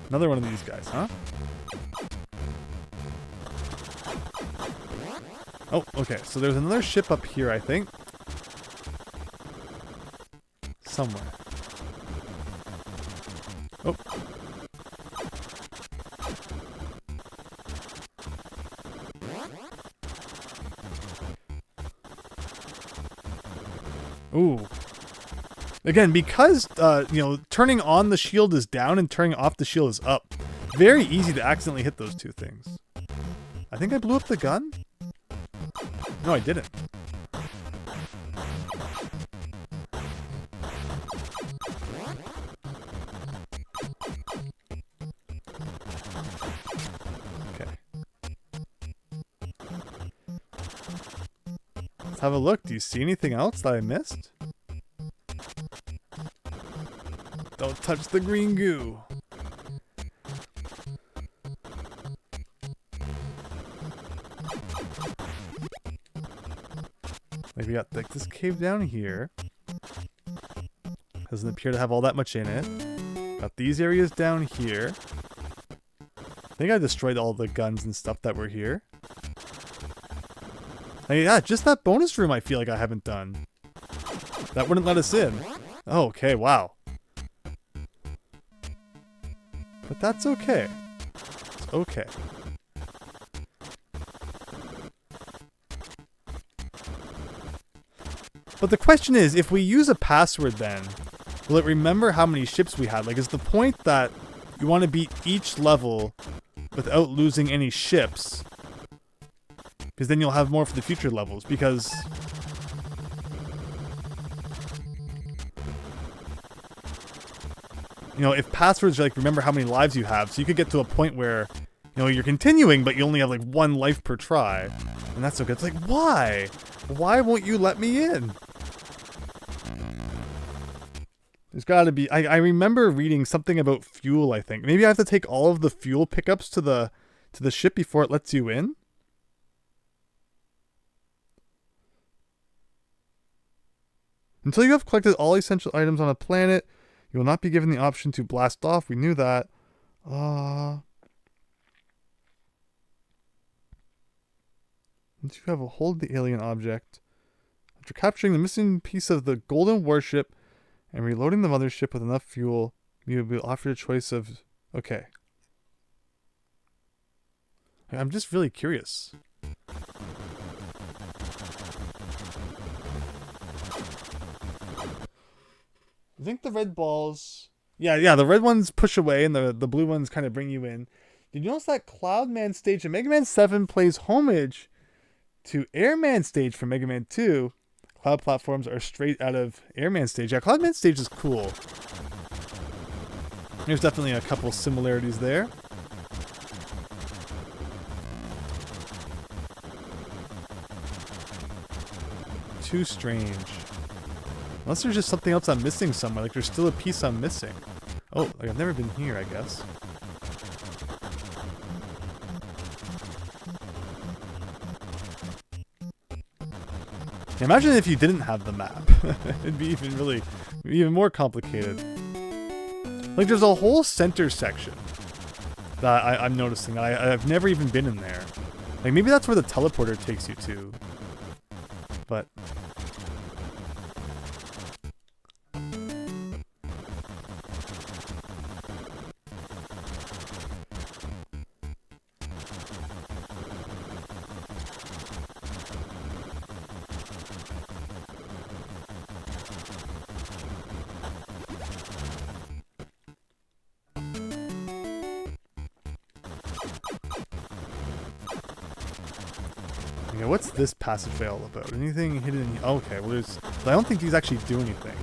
Another one of these guys, huh? Oh, okay. So there's another ship up here, I think. Somewhere. Oh. Ooh. Again, because, you know, turning on the shield is down and turning off the shield is up. Very easy to accidentally hit those two things. I think I blew up the gun? No, I didn't. have a look. Do you see anything else that I missed? Don't touch the green goo. Like we got like this cave down here. Doesn't appear to have all that much in it. Got these areas down here. I think I destroyed all the guns and stuff that were here. Yeah, just that bonus room I feel like I haven't done. That wouldn't let us in. Oh, okay, wow. But that's okay. It's okay. But the question is, if we use a password then, will it remember how many ships we had? Like, is the point that you want to beat each level without losing any ships? Because then you'll have more for the future levels, because... You know, if passwords are like, remember how many lives you have, so you could get to a point where, you know, you're continuing, but you only have like 1 life per try. And that's so good. It's like, why? Why won't you let me in? There's gotta be... I remember reading something about fuel, I think. Maybe I have to take all of the fuel pickups to the ship before it lets you in? Until you have collected all essential items on a planet, you will not be given the option to blast off. We knew that. Once you have a hold of the alien object, after capturing the missing piece of the golden warship and reloading the mothership with enough fuel, you will be offered a choice of... Okay. I'm just really curious. I think the red balls... Yeah, the red ones push away and the blue ones kind of bring you in. Did you notice that Cloudman stage in Mega Man 7 plays homage to Airman stage from Mega Man 2? Cloud platforms are straight out of Airman stage. Yeah, Cloudman stage is cool. There's definitely a couple similarities there. Too strange. Unless there's just something else I'm missing somewhere. Like there's still a piece I'm missing. Oh, like I've never been here, I guess. Imagine if you didn't have the map. It'd be even more complicated. Like there's a whole center section that I'm noticing. I've never even been in there. Like maybe that's where the teleporter takes you to. But... what's this passageway all about? Anything hidden in... Okay, well there's... I don't think these actually do anything.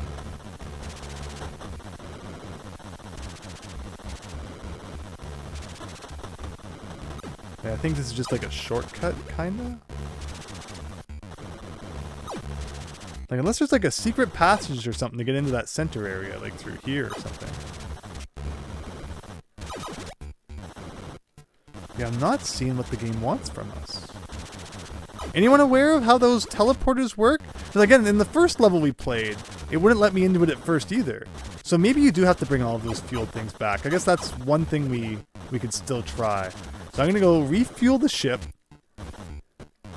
Yeah, I think this is just like a shortcut, kinda? Like, unless there's like a secret passage or something to get into that center area, like through here or something. Yeah, I'm not seeing what the game wants from us. Anyone aware of how those teleporters work? Because again, in the first level we played, it wouldn't let me into it at first either. So maybe you do have to bring all of those fuel things back. I guess that's one thing we could still try. So I'm going to go refuel the ship.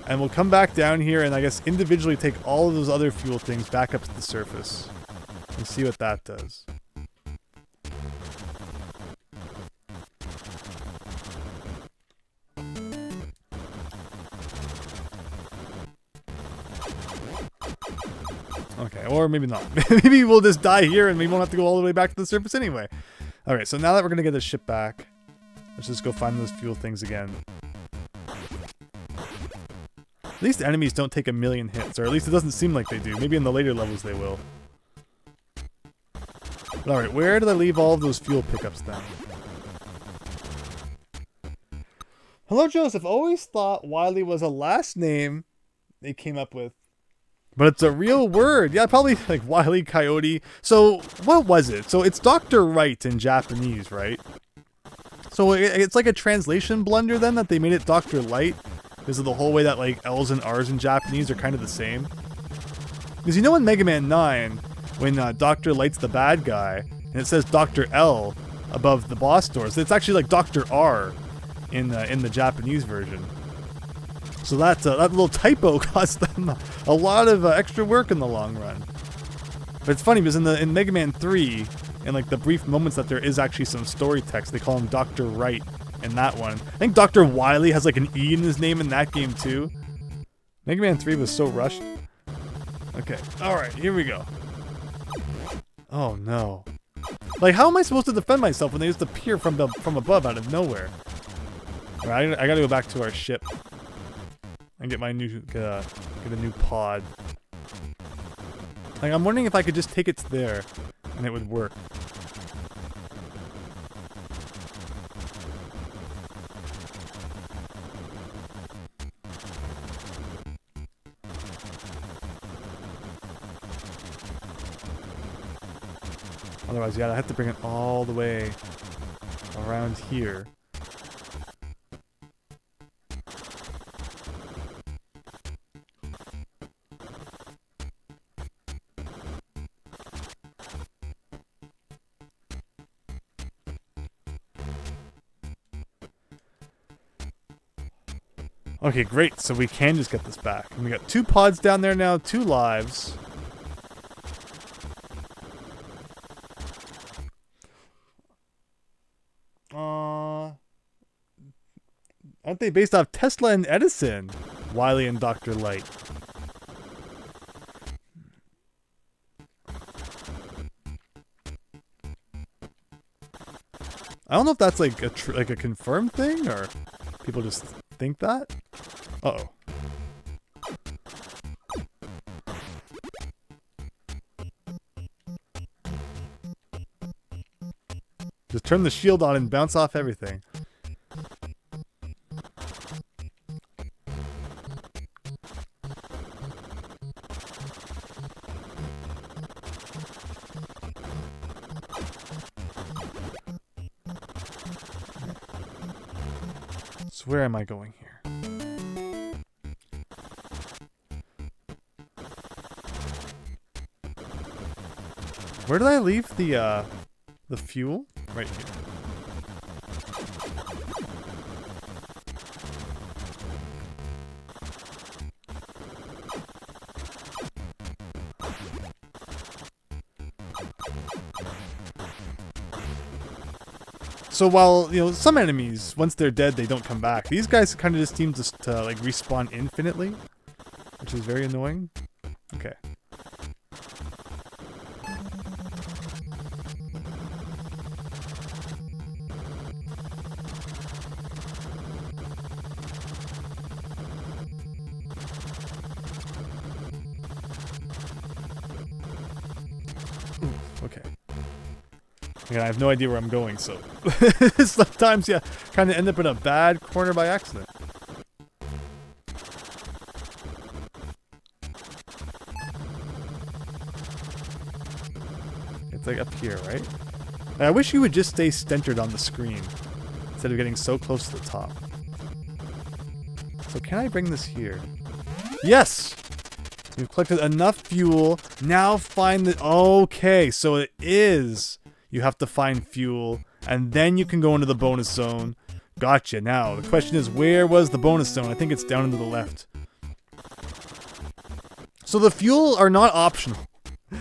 And we'll come back down here and I guess individually take all of those other fuel things back up to the surface. And see what that does. Okay, or maybe not. Maybe we'll just die here and we won't have to go all the way back to the surface anyway. Alright, so now that we're going to get the ship back, let's just go find those fuel things again. At least enemies don't take 1,000,000 hits, or at least it doesn't seem like they do. Maybe in the later levels they will. Alright, where did I leave all of those fuel pickups then? Hello, Joseph. Always thought Wiley was a last name they came up with But it's a real word. Yeah, probably like Wile E. Coyote. So, what was it? So, it's Dr. Right in Japanese, right? So, it's like a translation blunder then that they made it Dr. Light. Because of the whole way that like L's and R's in Japanese are kind of the same. Because you know in Mega Man 9, when Dr. Light's the bad guy, and it says Dr. L above the boss doors, it's actually like Dr. R in the Japanese version. So that little typo cost them a lot of extra work in the long run. But it's funny because in Mega Man 3, in like the brief moments that there is actually some story text, they call him Dr. Right in that one. I think Dr. Wily has like an E in his name in that game too. Mega Man 3 was so rushed. Okay, alright, here we go. Oh no. Like, how am I supposed to defend myself when they just appear from above out of nowhere? Alright, I gotta go back to our ship. And get my new, get a new pod. Like, I'm wondering if I could just take it to there, and it would work. Otherwise, yeah, I have to bring it all the way around here. Okay, great. So we can just get this back. And we got 2 pods down there now, 2 lives. Aren't they based off Tesla and Edison? Wily and Dr. Light. I don't know if that's like a confirmed thing or people just think that. Uh-oh. Just turn the shield on and bounce off everything. So where am I going here? Where did I leave the fuel? Right here. So while, you know, some enemies, once they're dead, they don't come back. These guys kind of just seem to like respawn infinitely, which is very annoying. Okay. Okay. Yeah, I have no idea where I'm going, so sometimes, yeah, kind of end up in a bad corner by accident. It's like up here, right? I wish you would just stay centered on the screen instead of getting so close to the top. So can I bring this here? Yes! We've collected enough fuel. Now find the... Okay, so it is... You have to find fuel, and then you can go into the bonus zone. Gotcha. Now, the question is, where was the bonus zone? I think it's down to the left. So the fuel are not optional.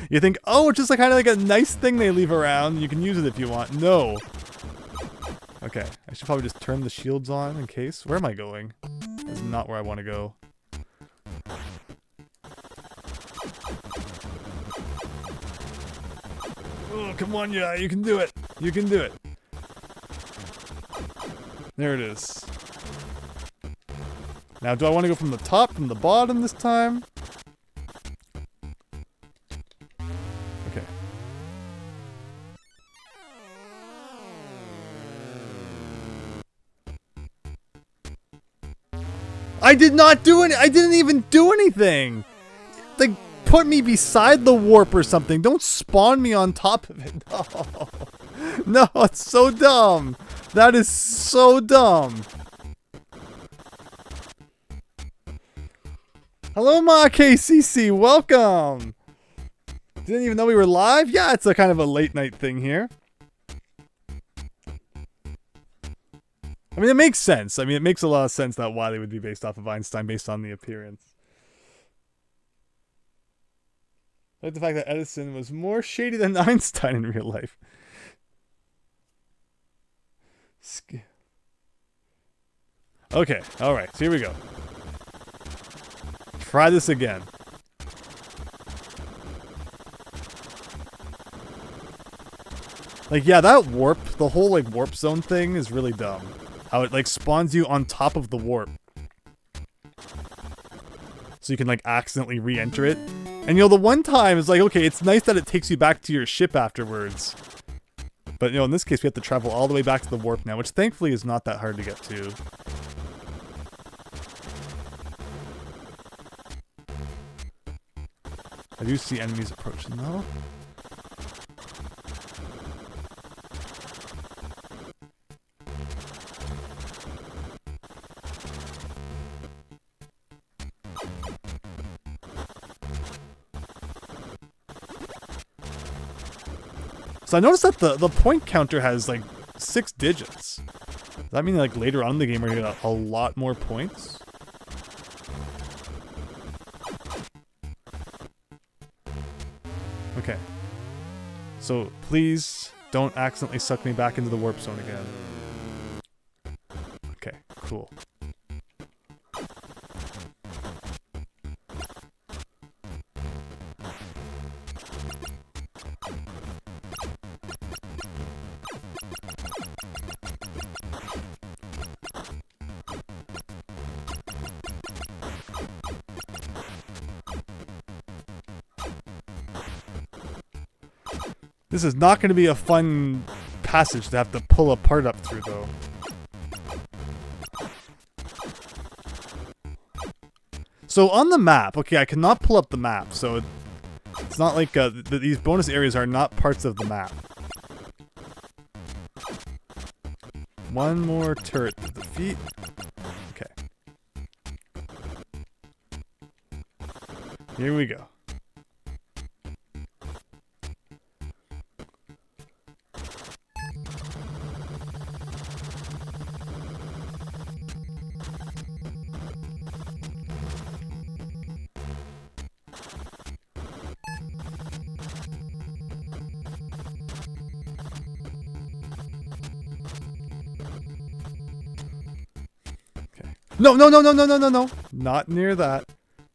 You think, oh, it's just like kind of like a nice thing they leave around. You can use it if you want. No. Okay, I should probably just turn the shields on in case. Where am I going? That's not where I want to go. Oh, come on, yeah, you can do it. You can do it. There it is. Now, do I want to go from the top, from the bottom this time? Okay. I did not do it. I didn't even do anything. Like, put me beside the warp or something. Don't spawn me on top of it. No. No, it's so dumb. That is so dumb. Hello, Ma KCC. Welcome. Didn't even know we were live? Yeah, it's a kind of a late night thing here. I mean, it makes sense. I mean, it makes a lot of sense that why they would be based off of Einstein based on the appearance. I like the fact that Edison was more shady than Einstein in real life. Okay, alright, so here we go. Try this again. Like, yeah, that warp, the whole, like, warp zone thing is really dumb. How it, like, spawns you on top of the warp. So you can, like, accidentally re-enter it. And, you know, the one time is like, okay, it's nice that it takes you back to your ship afterwards. But, you know, in this case, we have to travel all the way back to the warp now, which thankfully is not that hard to get to. I do see enemies approaching, though. So I noticed that the point counter has like 6 digits. Does that mean like later on in the game we're gonna get a lot more points? Okay. So please don't accidentally suck me back into the warp zone again. Okay, cool. This is not going to be a fun passage to have to pull a part up through, though. So on the map, okay, I cannot pull up the map, so it's not like these bonus areas are not parts of the map. One more turret to defeat. Okay. Here we go. No, no, no, no, no, no, no, no. Not near that.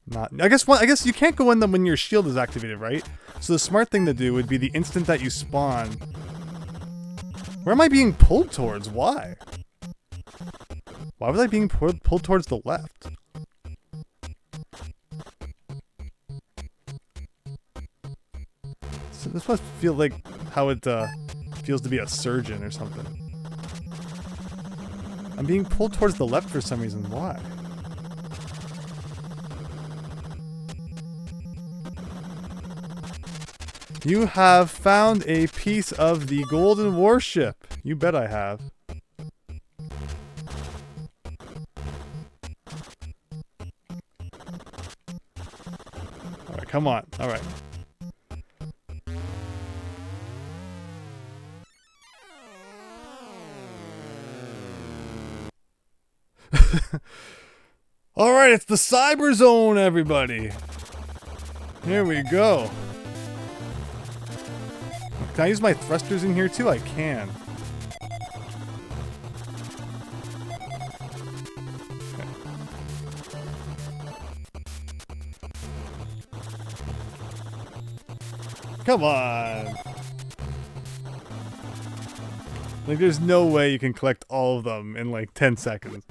Not. I guess you can't go in them when your shield is activated, right? So the smart thing to do would be the instant that you spawn. Where am I being pulled towards? Why? Why was I being pulled towards the left? So this must feel like how it feels to be a surgeon or something. I'm being pulled towards the left for some reason. Why? You have found a piece of the golden warship. You bet I have. Alright, come on. Alright. Alright, it's the cyber zone, everybody. Here we go. Can I use my thrusters in here too? I can. Okay. Come on. Like, there's no way you can collect all of them in like 10 seconds.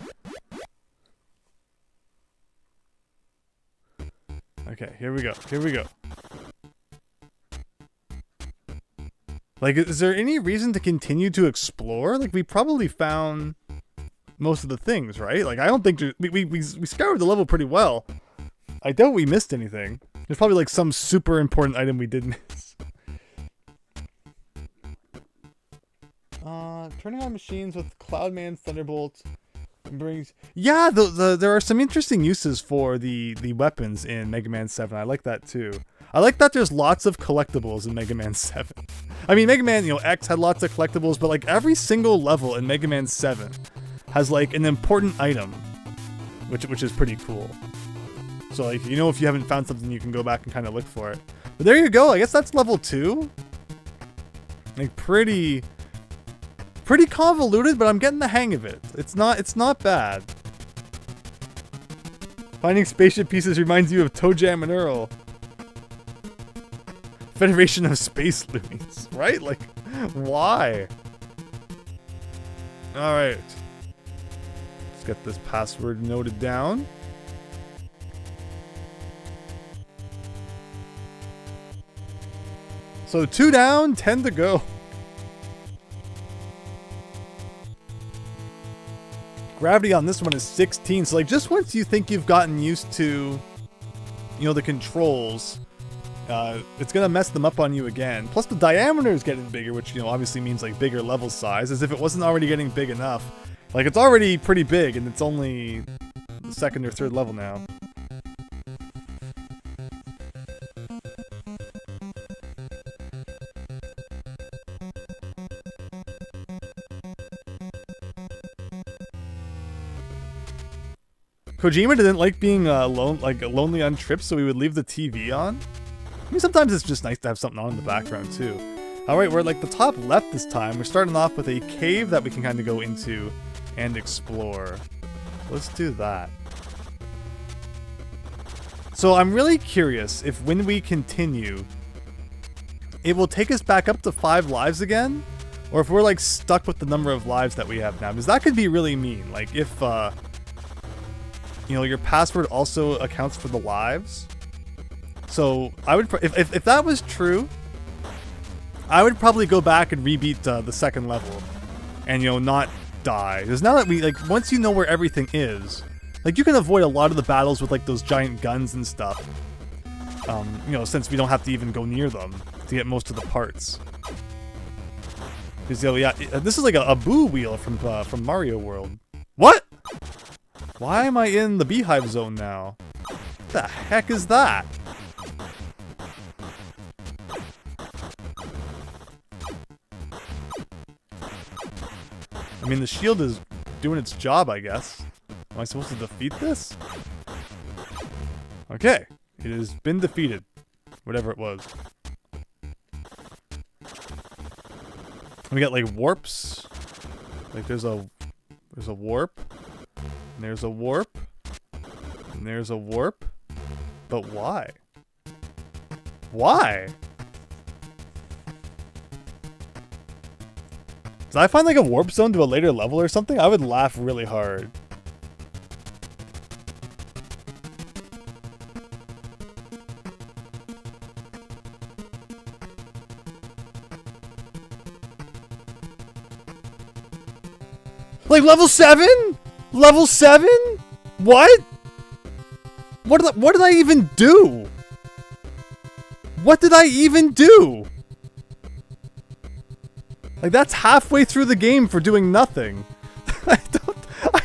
Okay, here we go. Here we go. Like, is there any reason to continue to explore? Like, we probably found most of the things, right? Like, I don't think we scoured the level pretty well. I doubt we missed anything. There's probably like some super important item we did miss. Turning on machines with Cloudman's Thunderbolt brings... Yeah, there are some interesting uses for the weapons in Mega Man 7. I like that too. I like that there's lots of collectibles in Mega Man 7. I mean, Mega Man, X had lots of collectibles, but like every single level in Mega Man 7 has like an important item, which is pretty cool. So like, if you haven't found something, you can go back and kind of look for it. But there you go. I guess that's level 2. Like pretty convoluted, but I'm getting the hang of it. It's not bad. Finding spaceship pieces reminds you of Toe Jam and Earl. Federation of Space Loonies, right? Like, why? Alright. Let's get this password noted down. So 2 down, 10 to go. Gravity on this one is 16, so like just once you think you've gotten used to, the controls, it's gonna mess them up on you again. Plus the diameter is getting bigger, which obviously means like bigger level size, as if it wasn't already getting big enough. Like it's already pretty big, and it's only the 2nd or 3rd level now. Kojima didn't like being lonely on trips, so he would leave the TV on. I mean, sometimes it's just nice to have something on in the background too. Alright, we're at like the top left this time. We're starting off with a cave that we can kind of go into and explore. Let's do that. So I'm really curious if when we continue, it will take us back up to 5 lives again, or if we're like stuck with the number of lives that we have now, because that could be really mean. Like if your password also accounts for the lives. So I would, if that was true, I would probably go back and rebeat the 2nd level, and not die. Because now that once you know where everything is, like you can avoid a lot of the battles with like those giant guns and stuff. Since we don't have to even go near them to get most of the parts. Because yeah, this is like a boo wheel from Mario World. What? Why am I in the beehive zone now? What the heck is that? I mean, the shield is doing its job, I guess. Am I supposed to defeat this? Okay. It has been defeated. Whatever it was. We got like warps. Like there's a warp. And there's a warp. And there's a warp. But why? Why? Did I find like a warp zone to a later level or something? I would laugh really hard. Like level 7? Level 7? What? What did I even do? What did I even do? Like that's halfway through the game for doing nothing. I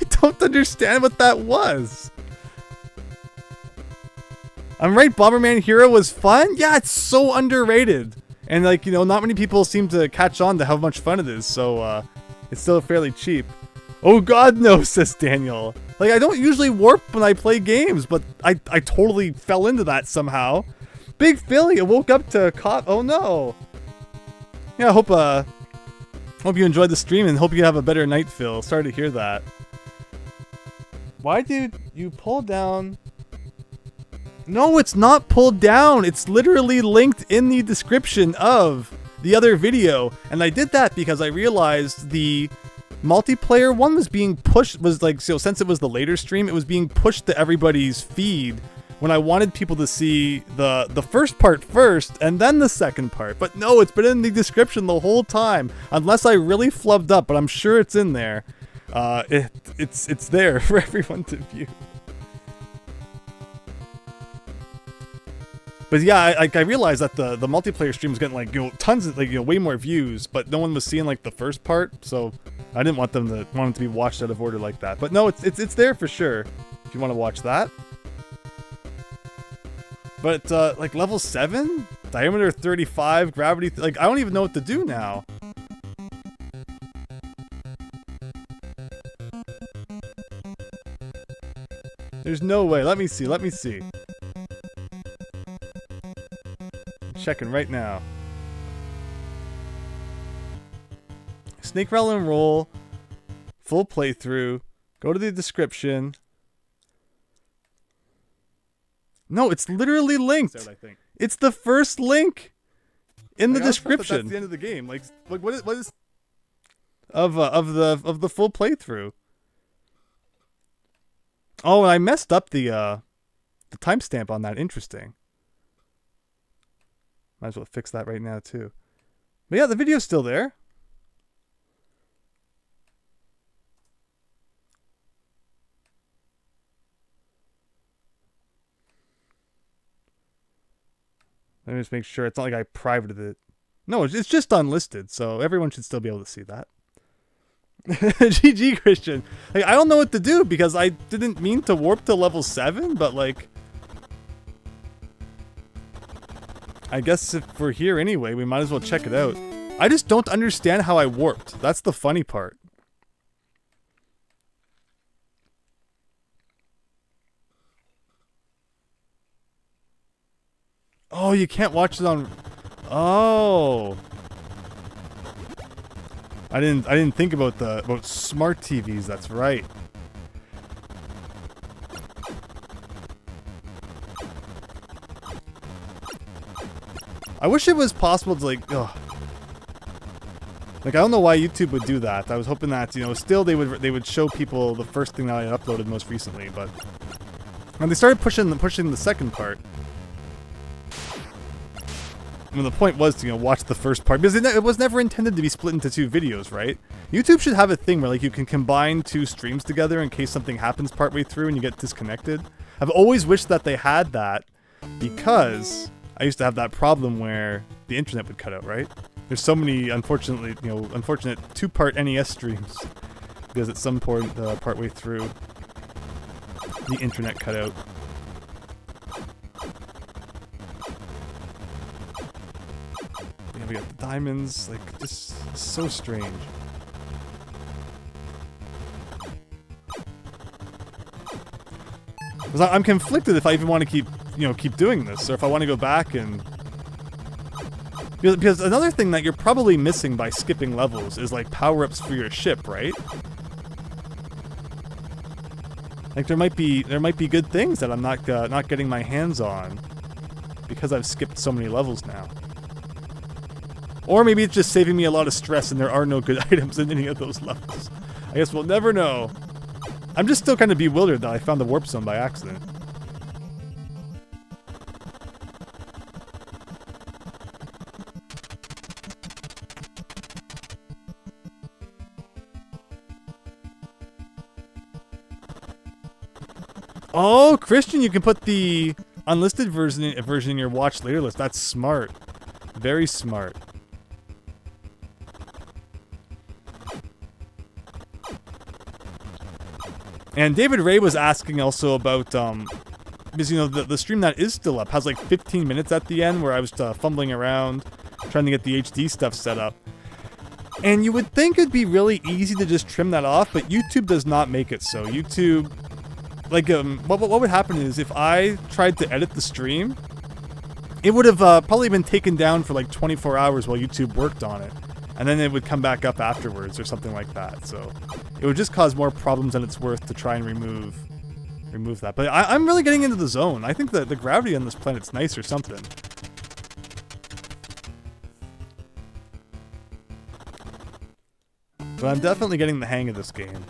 don't understand what that was. I'm right, Bomberman Hero was fun? Yeah, it's so underrated. And like, not many people seem to catch on to how much fun it is, so it's still fairly cheap. Oh god no, says Daniel. Like, I don't usually warp when I play games, but I totally fell into that somehow. Big Philly, I woke up to oh no. Yeah, I hope you enjoyed the stream and hope you have a better night, Phil. Sorry to hear that. Why did you pull down? No, it's not pulled down. It's literally linked in the description of the other video. And I did that because I realized the multiplayer one was being pushed, since it was the later stream, it was being pushed to everybody's feed when I wanted people to see the first part first and then the second part. But no, it's been in the description the whole time, unless I really flubbed up, but I'm sure it's in there. It's there for everyone to view. But yeah, I realized that the multiplayer stream was getting like tons of way more views, but no one was seeing like the first part, so I didn't want them to be watched out of order like that. But no, it's there for sure if you want to watch that. But like level 7, diameter 35, gravity like I don't even know what to do now. There's no way. Let me see. Let me see. Checking right now. Snake Rattle and Roll, full playthrough. Go to the description. No, it's literally linked. It's the first link in the description. That's the end of the game. Like what is of the full playthrough? Oh, and I messed up the timestamp on that. Interesting. Might as well fix that right now, too. But yeah, the video's still there. Let me just make sure. It's not like I privated it. No, it's just unlisted, so everyone should still be able to see that. GG, Christian. Like, I don't know what to do, because I didn't mean to warp to level 7, but like... I guess if we're here anyway, we might as well check it out. I just don't understand how I warped. That's the funny part. Oh, you can't watch it on... Oh. I didn't think about smart TVs, that's right. I wish it was possible to like, ugh. Like I don't know why YouTube would do that. I was hoping that still they would show people the first thing that I had uploaded most recently, but when they started pushing the second part, I mean the point was to watch the first part because it was never intended to be split into 2 videos, right? YouTube should have a thing where like you can combine 2 streams together in case something happens partway through and you get disconnected. I've always wished that they had that because I used to have that problem where the internet would cut out, right? There's so many, unfortunate 2-part NES streams because at some point, partway through, the internet cut out. Yeah, we got the diamonds, like, just so strange. Because I'm conflicted if I even want to keep doing this, or if I want to go back and... Because another thing that you're probably missing by skipping levels is, like, power-ups for your ship, right? Like, there might be good things that I'm not getting my hands on because I've skipped so many levels now. Or maybe it's just saving me a lot of stress and there are no good items in any of those levels. I guess we'll never know. I'm just still kind of bewildered that I found the warp zone by accident. Oh, Christian, you can put the unlisted version in your watch later list. That's smart. Very smart. And David Ray was asking also about, because, the stream that is still up has like 15 minutes at the end where I was fumbling around, trying to get the HD stuff set up. And you would think it'd be really easy to just trim that off, but YouTube does not make it so. YouTube, like, what would happen is if I tried to edit the stream, it would have probably been taken down for like 24 hours while YouTube worked on it. And then it would come back up afterwards or something like that. So it would just cause more problems than it's worth to try and remove that. But I'm really getting into the zone. I think that the gravity on this planet's nice or something. But I'm definitely getting the hang of this game.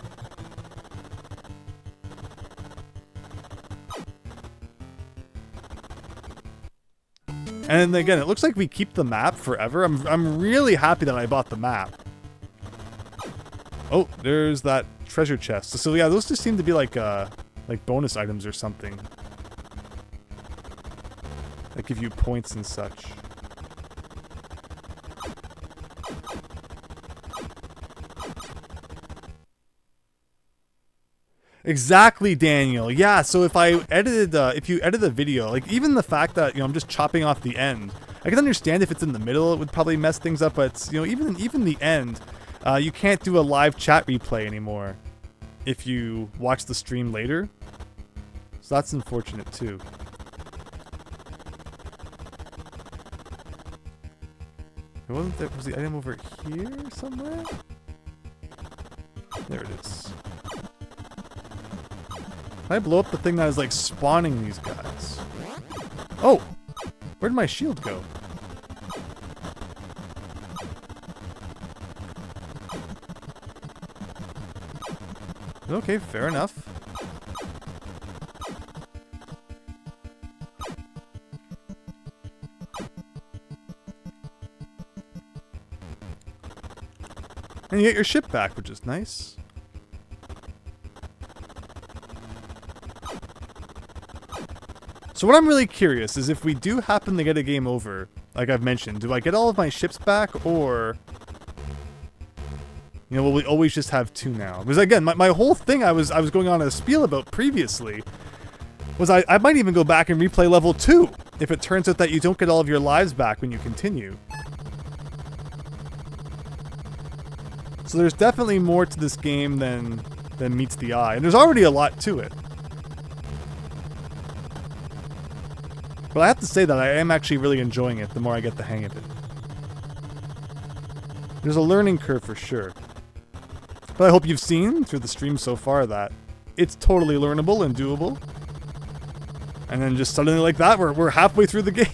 And again, it looks like we keep the map forever. I'm really happy that I bought the map. Oh, there's that treasure chest. So yeah, those just seem to be like bonus items or something. that give you points and such. Exactly, Daniel. Yeah, so if I edited, if you edit a video, like even the fact that, you know, I'm just chopping off the end, I can understand if it's in the middle, it would probably mess things up, but, you know, even the end, you can't do a live chat replay anymore if you watch the stream later. So that's unfortunate too. Wasn't there, was the item over here somewhere? There it is. Can I blow up the thing that is like spawning these guys? Oh! Where'd my shield go? Okay, fair enough. And you get your ship back, which is nice. So what I'm really curious is if we do happen to get a game over, like I've mentioned, do I get all of my ships back, or... You know, will we always just have 2 now? Because again, my whole thing I was going on a spiel about previously was I might even go back and replay level 2 if it turns out that you don't get all of your lives back when you continue. So there's definitely more to this game than meets the eye, and there's already a lot to it. But I have to say that I am actually really enjoying it the more I get the hang of it. There's a learning curve for sure. But I hope you've seen through the stream so far that it's totally learnable and doable. And then just suddenly like that, we're halfway through the game.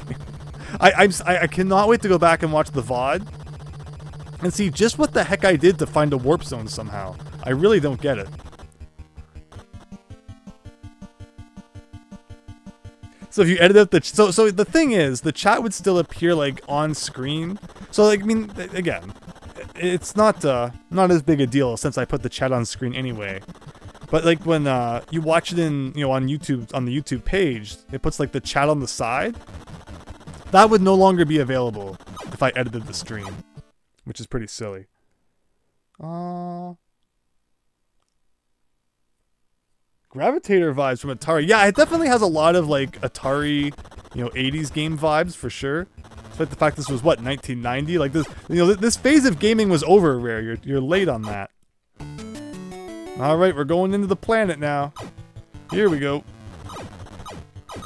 I cannot wait to go back and watch the VOD and see just what the heck I did to find a warp zone somehow. I really don't get it. So if you edit out the... So the thing is, the chat would still appear, like, on screen. So, like, I mean, again, it's not as big a deal since I put the chat on screen anyway. But, like, when you watch it in, you know, on YouTube, on the YouTube page, it puts, like, the chat on the side. That would no longer be available if I edited the stream, which is pretty silly. Gravitator vibes from Atari. Yeah, it definitely has a lot of, like, Atari, you know, 80s game vibes, for sure. Despite the fact this was, what, 1990? Like, this, you know, this phase of gaming was over, Rare. You're late on that. Alright, we're going into the planet now. Here we go.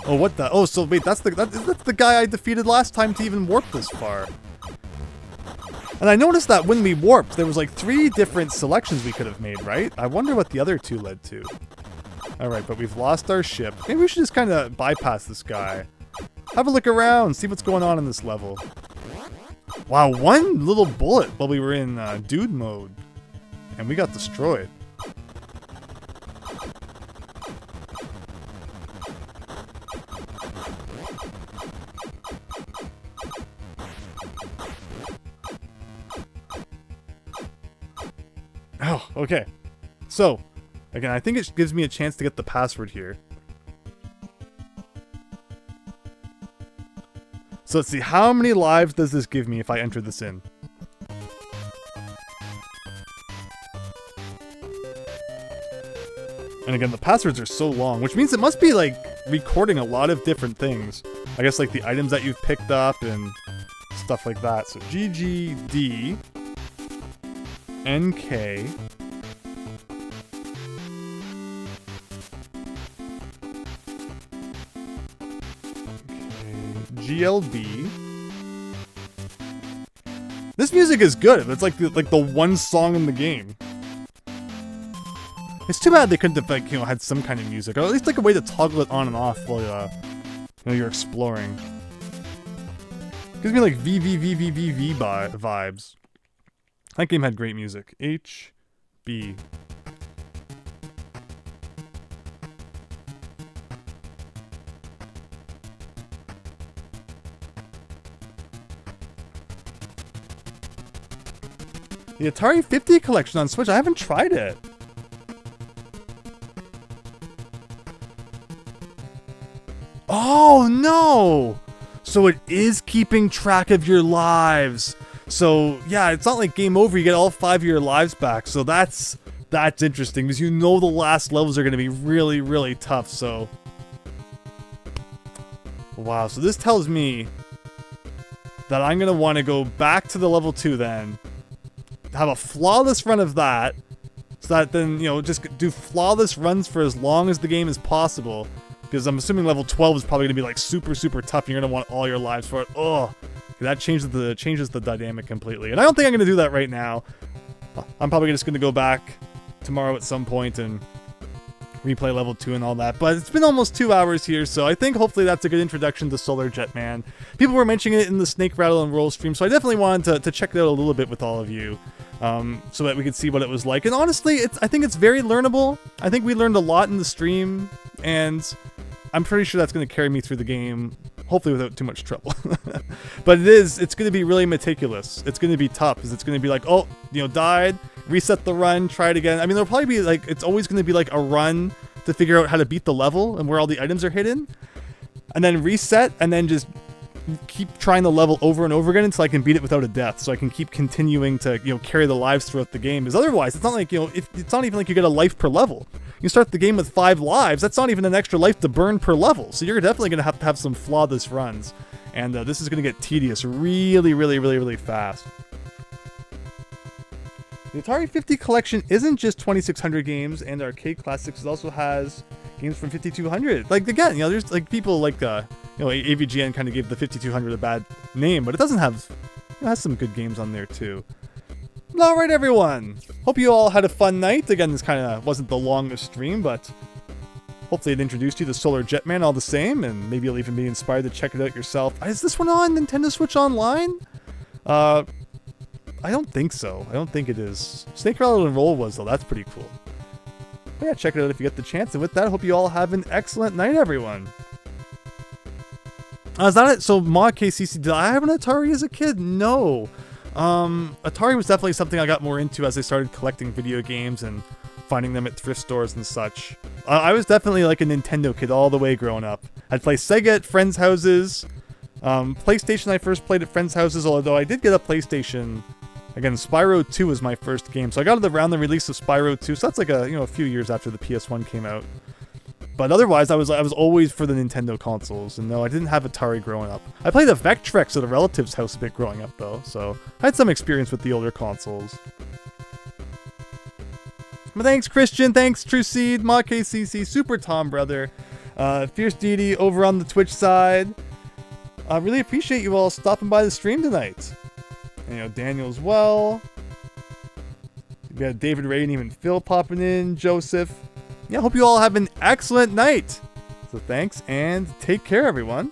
Oh, what the? Oh, so wait, that's the guy I defeated last time to even warp this far. And I noticed that when we warped, there was, like, 3 different selections we could have made, right? I wonder what the other 2 led to. Alright, but we've lost our ship. Maybe we should just kind of bypass this guy. Have a look around, see what's going on in this level. Wow, 1 little bullet while we were in dude mode. And we got destroyed. Oh, okay. So, again, I think it gives me a chance to get the password here. So let's see, how many lives does this give me if I enter this in? And again, the passwords are so long, which means it must be, like, recording a lot of different things. I guess, like, the items that you've picked up and stuff like that. So, GGD... NK... GLB. This music is good. It's like the one song in the game. It's too bad they couldn't have, like, you know, had some kind of music, or at least like a way to toggle it on and off while you know, you're exploring. Gives me like VVVVVV vibes. That game had great music. HB. The Atari 50 collection on Switch. I haven't tried it. Oh no! So it is keeping track of your lives. So yeah, it's not like game over, you get all 5 of your lives back. So that's interesting, because you know the last levels are going to be really, really tough. So wow, so this tells me that I'm going to want to go back to the level 2 then, have a flawless run of that, so that then, you know, just do flawless runs for as long as the game is possible, because I'm assuming level 12 is probably going to be like super, super tough, and you're going to want all your lives for it. Oh, that changes the dynamic completely, and I don't think I'm going to do that right now. I'm probably just going to go back tomorrow at some point and replay level 2 and all that, but it's been almost 2 hours here, so I think hopefully that's a good introduction to Solar Jetman. People were mentioning it in the Snake Rattle and Roll stream, so I definitely wanted to check it out a little bit with all of you, so that we could see what it was like. And honestly, I think it's very learnable. I think we learned a lot in the stream, and I'm pretty sure that's going to carry me through the game, hopefully without too much trouble. But it's going to be really meticulous. It's going to be tough, because it's going to be like, oh, you know, died, reset the run, try it again. I mean, there'll probably be like, it's always going to be like a run to figure out how to beat the level and where all the items are hidden, and then reset, and then just keep trying the level over and over again until I can beat it without a death, so I can keep continuing to, you know, carry the lives throughout the game. Because otherwise, it's not like, you know, it's not even like you get a life per level. You start the game with 5 lives, that's not even an extra life to burn per level, so you're definitely going to have some flawless runs, and this is going to get tedious really, really, really, really fast. The Atari 50 collection isn't just 2600 games and arcade classics, it also has games from 5200. Like, again, you know, there's like people like, you know, AVGN kind of gave the 5200 a bad name, but it doesn't have, it has some good games on there too. Alright everyone, hope you all had a fun night. Again, this kind of wasn't the longest stream, but hopefully it introduced you to Solar Jetman all the same, and maybe you'll even be inspired to check it out yourself. Is this one on Nintendo Switch Online? I don't think so. I don't think it is. Snake Rattle and Roll was, though. That's pretty cool. But yeah, check it out if you get the chance. And with that, I hope you all have an excellent night, everyone. Is that it? So, Mod KCC, did I have an Atari as a kid? No. Atari was definitely something I got more into as I started collecting video games and finding them at thrift stores and such. I was definitely like a Nintendo kid all the way growing up. I'd play Sega at friends' houses. PlayStation I first played at friends' houses, although I did get a PlayStation. Again, Spyro 2 was my first game, so I got it around the release of Spyro 2, so that's like a few years after the PS1 came out. But otherwise, I was always for the Nintendo consoles, and no, I didn't have Atari growing up. I played the Vectrex at a relative's house a bit growing up, though, so I had some experience with the older consoles. But thanks, Christian, thanks, True Seed, Mod KCC, Super Tom Brother, Fierce Deity over on the Twitch side. I really appreciate you all stopping by the stream tonight. And, you know, Daniel as well. We got David Ray and even Phil popping in, Joseph. Yeah, hope you all have an excellent night. So thanks and take care, everyone.